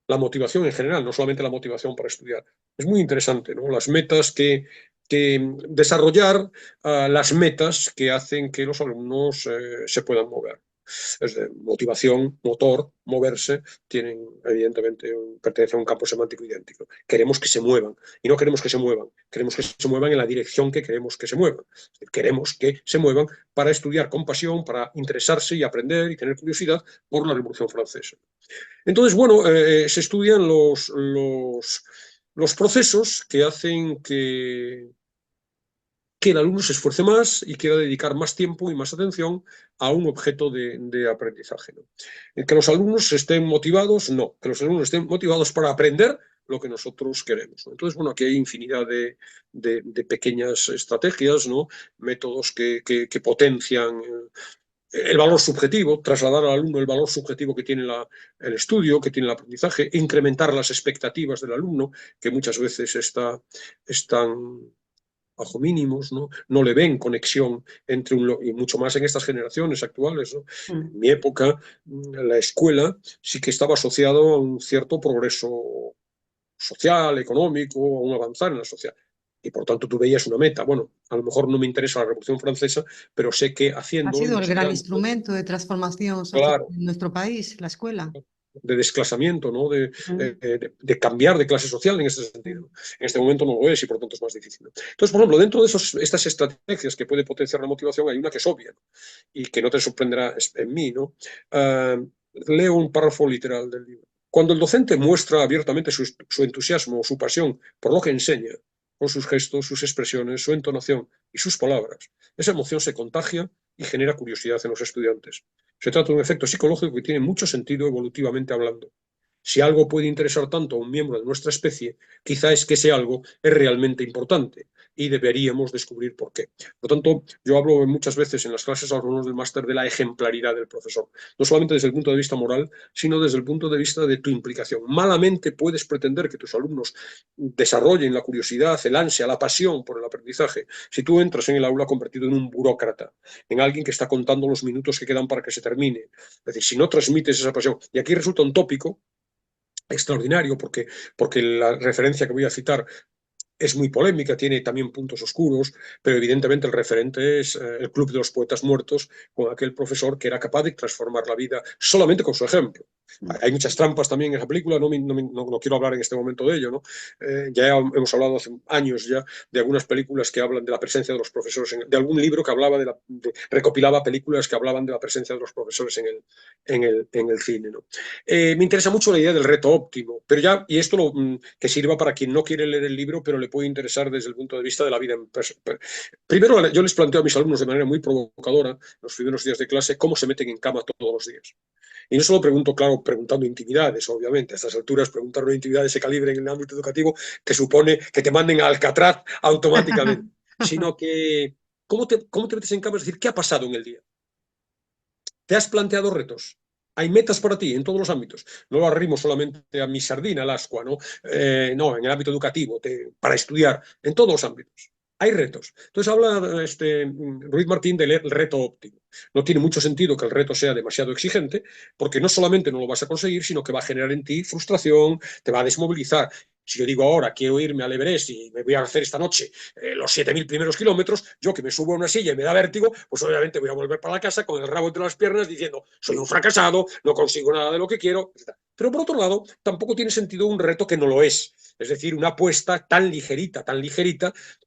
La motivación en general, no solamente la motivación para estudiar. Es muy interesante, ¿no? Las metas que desarrollar las metas que hacen que los alumnos se puedan mover. Es de motivación, motor, moverse, tienen evidentemente pertenecen a un campo semántico idéntico. Queremos que se muevan y no queremos que se muevan, queremos que se muevan en la dirección que queremos que se muevan. Es decir, queremos que se muevan para estudiar con pasión, para interesarse y aprender y tener curiosidad por la Revolución Francesa. Entonces, bueno, se estudian los procesos que hacen que el alumno se esfuerce más y quiera dedicar más tiempo y más atención a un objeto de aprendizaje, ¿no? Que los alumnos estén motivados, no, que los alumnos estén motivados para aprender lo que nosotros queremos, ¿no? Entonces, bueno, aquí hay infinidad de pequeñas estrategias, ¿no? Métodos que potencian el valor subjetivo, trasladar al alumno el valor subjetivo que tiene el estudio, que tiene el aprendizaje, incrementar las expectativas del alumno, que muchas veces están bajo mínimos, ¿no? No le ven conexión entre y mucho más en estas generaciones actuales, ¿no? En mi época, la escuela sí que estaba asociado a un cierto progreso social, económico, a un avanzar en la sociedad. Y por tanto tú veías una meta. Bueno, a lo mejor no me interesa la Revolución Francesa, pero sé que Ha haciendo, sido el gran investigando, instrumento de transformación social claro, en nuestro país, la escuela. de desclasamiento, ¿no? Mm. De cambiar de clase social en este sentido. En este momento no lo es y por lo tanto es más difícil, ¿no? Entonces, por ejemplo, dentro de estas estrategias que puede potenciar la motivación, hay una que es obvia, ¿no? Y que no te sorprenderá en mí, ¿no? Leo un párrafo literal del libro. Cuando el docente muestra abiertamente su entusiasmo o su pasión por lo que enseña, con sus gestos, sus expresiones, su entonación y sus palabras, esa emoción se contagia y genera curiosidad en los estudiantes. Se trata de un efecto psicológico que tiene mucho sentido evolutivamente hablando. Si algo puede interesar tanto a un miembro de nuestra especie, quizá es que ese algo es realmente importante y deberíamos descubrir por qué. Por lo tanto, yo hablo muchas veces en las clases a los alumnos del máster de la ejemplaridad del profesor, no solamente desde el punto de vista moral, sino desde el punto de vista de tu implicación. Malamente puedes pretender que tus alumnos desarrollen la curiosidad, el ansia, la pasión por el aprendizaje, si tú entras en el aula convertido en un burócrata, en alguien que está contando los minutos que quedan para que se termine. Es decir, si no transmites esa pasión, y aquí resulta un tópico extraordinario, porque la referencia que voy a citar es muy polémica, tiene también puntos oscuros, pero evidentemente el referente es el Club de los Poetas Muertos, con aquel profesor que era capaz de transformar la vida solamente con su ejemplo. Hay muchas trampas también en esa película, no quiero hablar en este momento de ello, ¿no? Ya hemos hablado hace años ya de algunas películas que hablan de la presencia de los profesores, de algún libro que hablaba recopilaba películas que hablaban de la presencia de los profesores en el cine, ¿no? Me interesa mucho la idea del reto óptimo, pero ya, y esto que sirva para quien no quiere leer el libro, pero le puede interesar desde el punto de vista de la vida. Primero, yo les planteo a mis alumnos de manera muy provocadora, los primeros días de clase, cómo se meten en cama todos los días. Y no solo pregunto, claro, preguntando intimidades, obviamente. A estas alturas, preguntar una intimidad de ese calibre en el ámbito educativo que supone que te manden a Alcatraz automáticamente, sino que ¿cómo te metes en cama? Es decir, ¿qué ha pasado en el día? ¿Te has planteado retos? Hay metas para ti en todos los ámbitos. No lo arrimo solamente a mi sardina, al ascua, ¿no? No, en el ámbito educativo, para estudiar, en todos los ámbitos. Hay retos. Entonces habla Ruiz Martín del reto óptimo. No tiene mucho sentido que el reto sea demasiado exigente, porque no solamente no lo vas a conseguir, sino que va a generar en ti frustración, te va a desmovilizar. Si yo digo ahora quiero irme al Everest y me voy a hacer esta noche los 7.000 primeros kilómetros, yo que me subo a una silla y me da vértigo, pues obviamente voy a volver para la casa con el rabo entre las piernas diciendo soy un fracasado, no consigo nada de lo que quiero, etc. Pero por otro lado, tampoco tiene sentido un reto que no lo es. Es decir, una apuesta tan ligerita,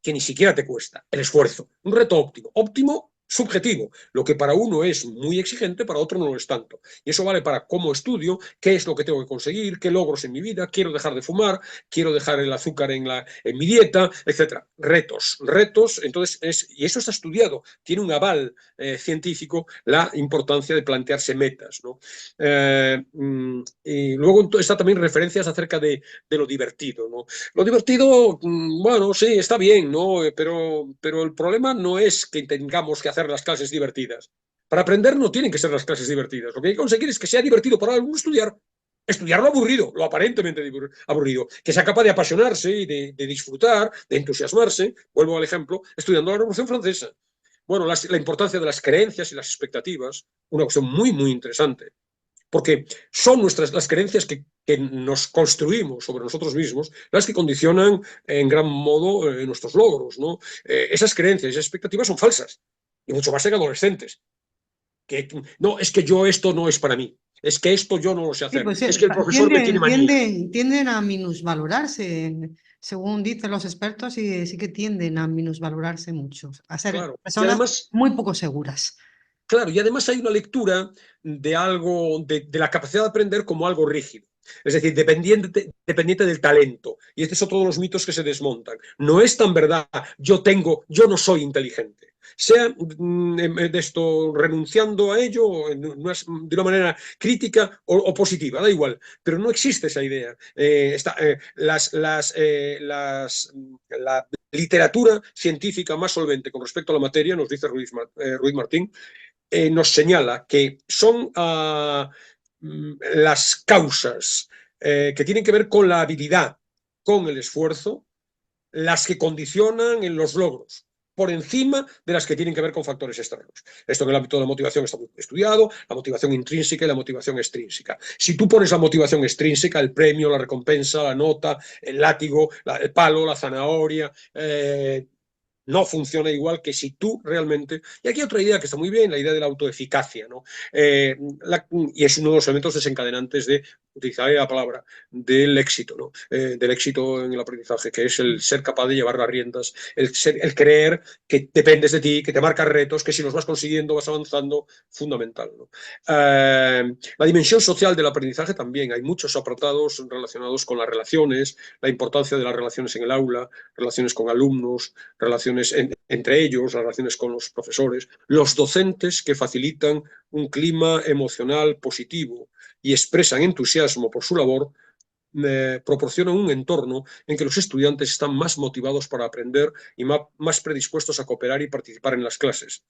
que ni siquiera te cuesta el esfuerzo. Un reto óptimo. Óptimo subjetivo. Lo que para uno es muy exigente, para otro no lo es tanto. Y eso vale para cómo estudio, qué es lo que tengo que conseguir, qué logros en mi vida, quiero dejar de fumar, quiero dejar el azúcar en mi dieta, etc. Retos. Entonces, y eso está estudiado, tiene un aval científico, la importancia de plantearse metas, ¿no? Y luego está también referencias acerca de lo divertido, ¿no? Lo divertido, bueno, sí, está bien, ¿no? Pero el problema no es que tengamos que hacer las clases divertidas. Para aprender no tienen que ser las clases divertidas. Lo que hay que conseguir es que sea divertido para algún estudiar lo aburrido, lo aparentemente aburrido, que sea capaz de apasionarse y de disfrutar, de entusiasmarse. Vuelvo al ejemplo, estudiando la Revolución Francesa. Bueno, la importancia de las creencias y las expectativas, una cuestión muy, muy interesante, porque son las creencias que nos construimos sobre nosotros mismos las que condicionan en gran modo nuestros logros, ¿no? Esas creencias y esas expectativas son falsas, y mucho más en adolescentes. No, es que esto no es para mí, es que esto yo no lo sé Sí, hacer, pues es que el profesor me tiene manía. tienden a minusvalorarse, según dicen los expertos, y sí que tienden a minusvalorarse mucho, a ser Claro, personas muy poco seguras. y además hay una lectura de algo, de la capacidad de aprender como algo rígido. Es decir, dependiente del talento. Y este es otro de los mitos que se desmontan. No es tan verdad, yo no soy inteligente. Sea de esto renunciando a ello de una manera crítica o positiva, da igual, pero no existe esa idea. La literatura científica más solvente con respecto a la materia, nos dice Ruiz Martín, nos señala que son las causas que tienen que ver con la habilidad, con el esfuerzo, las que condicionan en los logros, por encima de las que tienen que ver con factores externos. Esto en el ámbito de la motivación está muy estudiado, la motivación intrínseca y la motivación extrínseca. Si tú pones la motivación extrínseca, el premio, la recompensa, la nota, el látigo, el palo, la zanahoria, no funciona igual que si tú realmente... Y aquí otra idea que está muy bien, la idea de la autoeficacia, ¿no? Y es uno de los elementos desencadenantes de, utilizar la palabra, del éxito, ¿no? Del éxito en el aprendizaje, que es el ser capaz de llevar las riendas, el creer que dependes de ti, que te marcas retos, que si los vas consiguiendo vas avanzando, fundamental, ¿no? La dimensión social del aprendizaje también, hay muchos apartados relacionados con las relaciones, la importancia de las relaciones en el aula, relaciones con alumnos, relaciones entre ellos, las relaciones con los profesores, los docentes que facilitan un clima emocional positivo y expresan entusiasmo por su labor, proporcionan un entorno en que los estudiantes están más motivados para aprender y más predispuestos a cooperar y participar en las clases.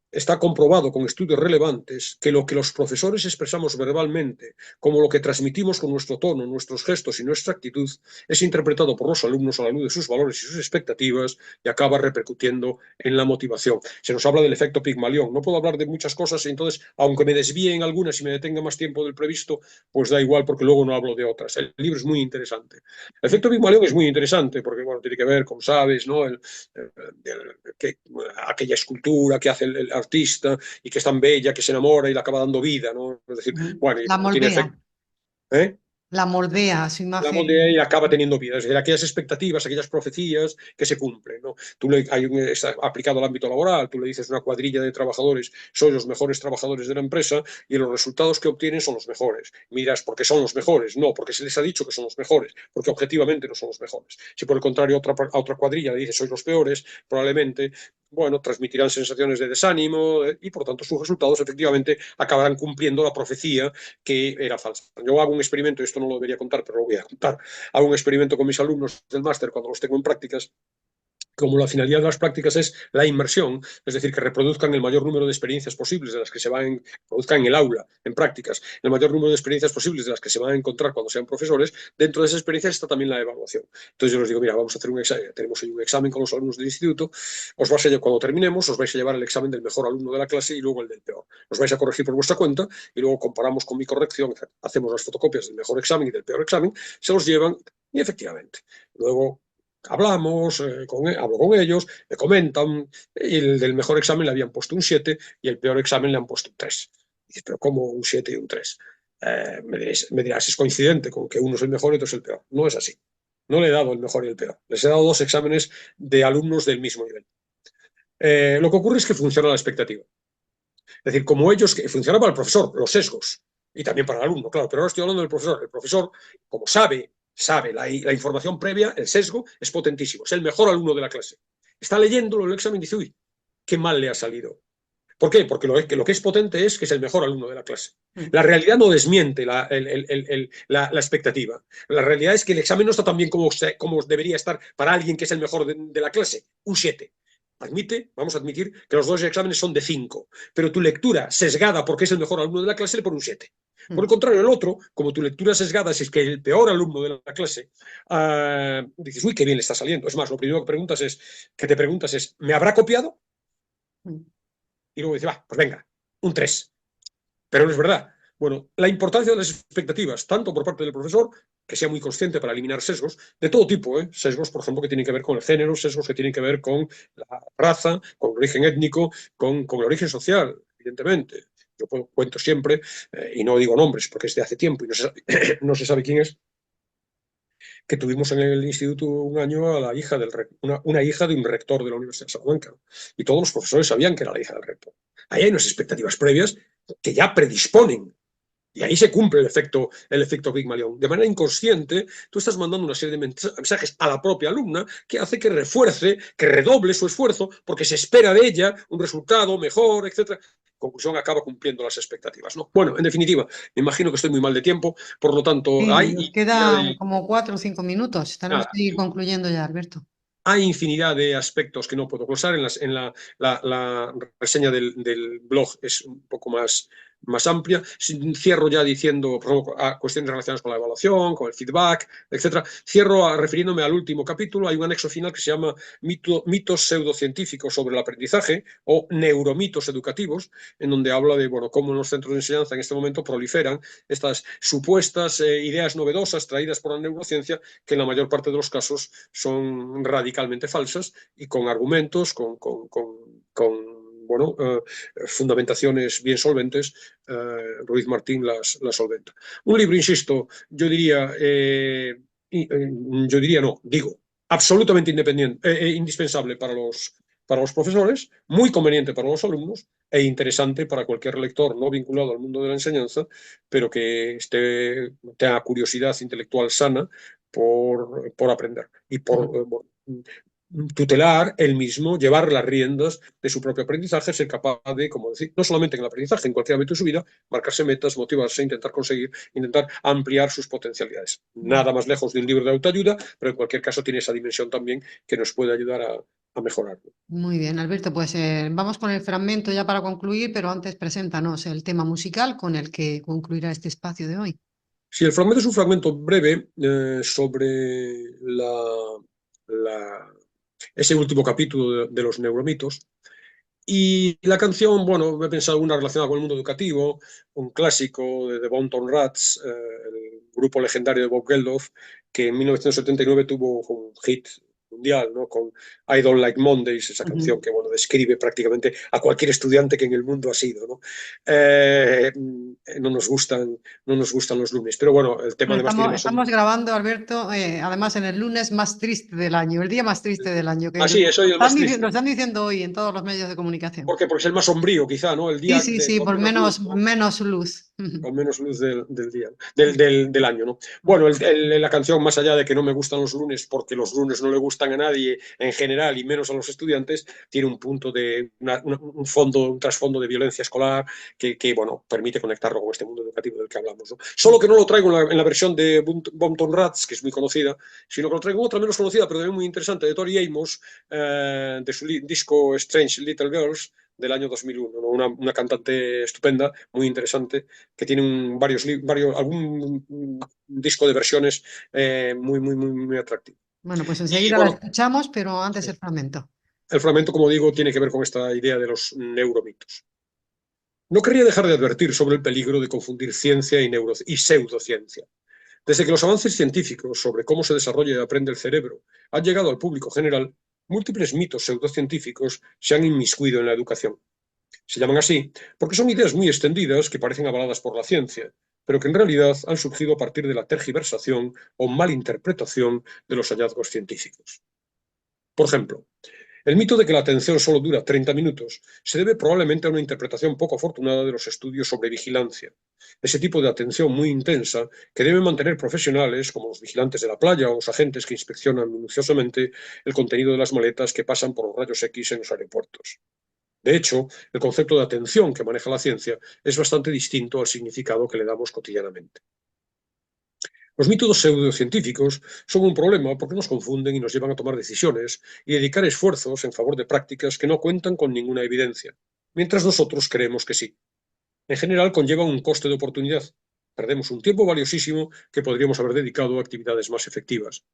Está comprobado con estudios relevantes que lo que los profesores expresamos verbalmente, como lo que transmitimos con nuestro tono, nuestros gestos y nuestra actitud, es interpretado por los alumnos a la luz de sus valores y sus expectativas y acaba repercutiendo en la motivación. Se nos habla del efecto Pigmalión. No puedo hablar de muchas cosas, entonces, aunque me desvíe en algunas y me detenga más tiempo del previsto, pues da igual porque luego no hablo de otras. El libro es muy interesante. El efecto Pigmalión es muy interesante porque, bueno, tiene que ver, como sabes, ¿no? Aquella escultura que hace el artista y que es tan bella, que se enamora y le acaba dando vida, ¿no? Es decir, bueno, y La como tiene moldea, efecto, ¿eh? la moldea, su La moldea y imagen. acaba teniendo vida. Es decir, aquellas expectativas, aquellas profecías que se cumplen, ¿no? Está aplicado al ámbito laboral, tú le dices a una cuadrilla de trabajadores, sois los mejores trabajadores de la empresa y los resultados que obtienen son los mejores. Miras, ¿por qué son los mejores? No, porque se les ha dicho que son los mejores, porque objetivamente no son los mejores. Si por el contrario a otra cuadrilla le dices, sois los peores, probablemente, bueno, transmitirán sensaciones de desánimo y por tanto sus resultados efectivamente acabarán cumpliendo la profecía que era falsa. Yo hago un experimento, esto no lo debería contar, pero lo voy a contar. Hago un experimento con mis alumnos del máster cuando los tengo en prácticas. Como la finalidad de las prácticas es la inmersión, es decir, que reproduzcan el mayor número de experiencias posibles de las que se van a produzcan en el aula, en prácticas, el mayor número de experiencias posibles de las que se van a encontrar cuando sean profesores, dentro de esas experiencias está también la evaluación. Entonces yo les digo, mira, vamos a hacer un examen, tenemos ahí un examen con los alumnos del instituto, cuando terminemos os vais a llevar el examen del mejor alumno de la clase y luego el del peor. Os vais a corregir por vuestra cuenta y luego comparamos con mi corrección, hacemos las fotocopias del mejor examen y del peor examen, se los llevan y efectivamente. Luego hablamos, hablo con ellos, me comentan, y el del mejor examen le habían puesto un 7 y el peor examen le han puesto un 3. Dices, pero ¿cómo un 7 y un 3? Me dirás, es coincidente con que uno es el mejor y otro es el peor. No es así. No le he dado el mejor y el peor. Les he dado dos exámenes de alumnos del mismo nivel. Lo que ocurre es que funciona la expectativa. Es decir, como ellos, que funciona para el profesor, los sesgos, y también para el alumno, claro, pero ahora estoy hablando del profesor. El profesor, como sabe la información previa, el sesgo es potentísimo, es el mejor alumno de la clase. Está leyéndolo el examen y dice, uy, qué mal le ha salido. ¿Por qué? Porque lo que es potente es que es el mejor alumno de la clase. La realidad no desmiente la expectativa. La realidad es que el examen no está tan bien como debería estar para alguien que es el mejor de la clase. Un 7. Vamos a admitir que los dos exámenes son de 5, pero tu lectura sesgada porque es el mejor alumno de la clase le pone un 7. Por el contrario, el otro, como tu lectura sesgada es que el peor alumno de la clase, dices, uy, qué bien le está saliendo. Es más, lo primero que te preguntas es, ¿me habrá copiado? Y luego dices, va, pues venga, un 3. Pero no es verdad. Bueno, la importancia de las expectativas, tanto por parte del profesor, que sea muy consciente para eliminar sesgos, de todo tipo, sesgos, por ejemplo, que tienen que ver con el género, sesgos que tienen que ver con la raza, con el origen étnico, con el origen social, evidentemente. Yo cuento siempre, y no digo nombres porque es de hace tiempo y no se sabe quién es, que tuvimos en el instituto un año a la hija una hija de un rector de la Universidad de Salamanca. Y todos los profesores sabían que era la hija del rector. Ahí hay unas expectativas previas que ya predisponen. Y ahí se cumple el efecto Pigmalión. De manera inconsciente, tú estás mandando una serie de mensajes a la propia alumna que hace que refuerce, que redoble su esfuerzo, porque se espera de ella un resultado mejor, etc. Conclusión, acaba cumpliendo las expectativas, ¿no? Bueno, en definitiva, me imagino que estoy muy mal de tiempo, por lo tanto, Sí, hay nos infinidad quedan de, como 4 o 5 minutos. Tenemos nada, que ir concluyendo ya, Alberto. hay infinidad de aspectos que no puedo glosar. La reseña del blog es un poco más más amplia. Cierro ya diciendo, por ejemplo, a cuestiones relacionadas con la evaluación, con el feedback, etc. Cierro refiriéndome al último capítulo. Hay un anexo final que se llama mitos pseudocientíficos sobre el aprendizaje o neuromitos educativos, en donde habla de cómo en los centros de enseñanza en este momento proliferan estas supuestas ideas novedosas traídas por la neurociencia, que en la mayor parte de los casos son radicalmente falsas y con argumentos, con fundamentaciones bien solventes. Ruiz Martín las solventa. Un libro, insisto, yo diría absolutamente indispensable para los profesores, muy conveniente para los alumnos e interesante para cualquier lector no vinculado al mundo de la enseñanza, pero que tenga curiosidad intelectual sana por aprender y por tutelar él mismo, llevar las riendas de su propio aprendizaje, ser capaz de, como decir, no solamente en el aprendizaje, en cualquier ámbito de su vida, marcarse metas, motivarse, intentar ampliar sus potencialidades. Nada más lejos de un libro de autoayuda, pero en cualquier caso tiene esa dimensión también que nos puede ayudar a mejorar. Muy bien, Alberto, pues vamos con el fragmento ya para concluir, pero antes preséntanos el tema musical con el que concluirá este espacio de hoy. Sí, el fragmento es un fragmento breve sobre ese último capítulo de los neuromitos. Y la canción, he pensado una relacionada con el mundo educativo, un clásico de The Boonton Rats, el grupo legendario de Bob Geldof, que en 1979 tuvo un hit mundial, ¿no? Con I Don't Like Mondays, esa canción que describe prácticamente a cualquier estudiante que en el mundo ha sido, ¿no? No nos gustan los lunes, pero el tema de estamos grabando, Alberto, además en el lunes más triste del año, el día más triste del año, que sí, eso es el más triste. Nos están diciendo hoy en todos los medios de comunicación. Porque es el más sombrío, quizá, ¿no? El día sí, por menos luz. Con menos luz del día, del año, ¿no? La canción, más allá de que no me gustan los lunes, porque los lunes no le gustan a nadie en general y menos a los estudiantes, tiene un punto de un trasfondo de violencia escolar que permite conectarlo con este mundo educativo del que hablamos, ¿no? Solo que no lo traigo en la versión de Boonton Rats, que es muy conocida, sino que lo traigo en otra menos conocida, pero también muy interesante, de Tori Amos, de su disco Strange Little Girls, del año 2001, ¿no? Una cantante estupenda, muy interesante, que tiene algún disco de versiones muy atractivo. Bueno, pues enseguida la escuchamos, pero antes el fragmento. El fragmento, como digo, tiene que ver con esta idea de los neuromitos. No querría dejar de advertir sobre el peligro de confundir ciencia y pseudociencia. Desde que los avances científicos sobre cómo se desarrolla y aprende el cerebro han llegado al público general, múltiples mitos pseudocientíficos se han inmiscuido en la educación. Se llaman así porque son ideas muy extendidas que parecen avaladas por la ciencia, pero que en realidad han surgido a partir de la tergiversación o malinterpretación de los hallazgos científicos. Por ejemplo, el mito de que la atención solo dura 30 minutos se debe probablemente a una interpretación poco afortunada de los estudios sobre vigilancia. Ese tipo de atención muy intensa que deben mantener profesionales como los vigilantes de la playa o los agentes que inspeccionan minuciosamente el contenido de las maletas que pasan por los rayos X en los aeropuertos. De hecho, el concepto de atención que maneja la ciencia es bastante distinto al significado que le damos cotidianamente. Los métodos pseudocientíficos son un problema porque nos confunden y nos llevan a tomar decisiones y dedicar esfuerzos en favor de prácticas que no cuentan con ninguna evidencia, mientras nosotros creemos que sí. En general conllevan un coste de oportunidad. Perdemos un tiempo valiosísimo que podríamos haber dedicado a actividades más efectivas.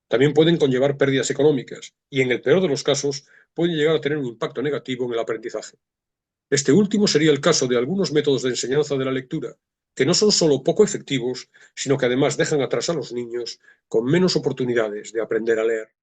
También pueden conllevar pérdidas económicas y, en el peor de los casos, pueden llegar a tener un impacto negativo en el aprendizaje. Este último sería el caso de algunos métodos de enseñanza de la lectura, que no son solo poco efectivos, sino que además dejan atrás a los niños con menos oportunidades de aprender a leer.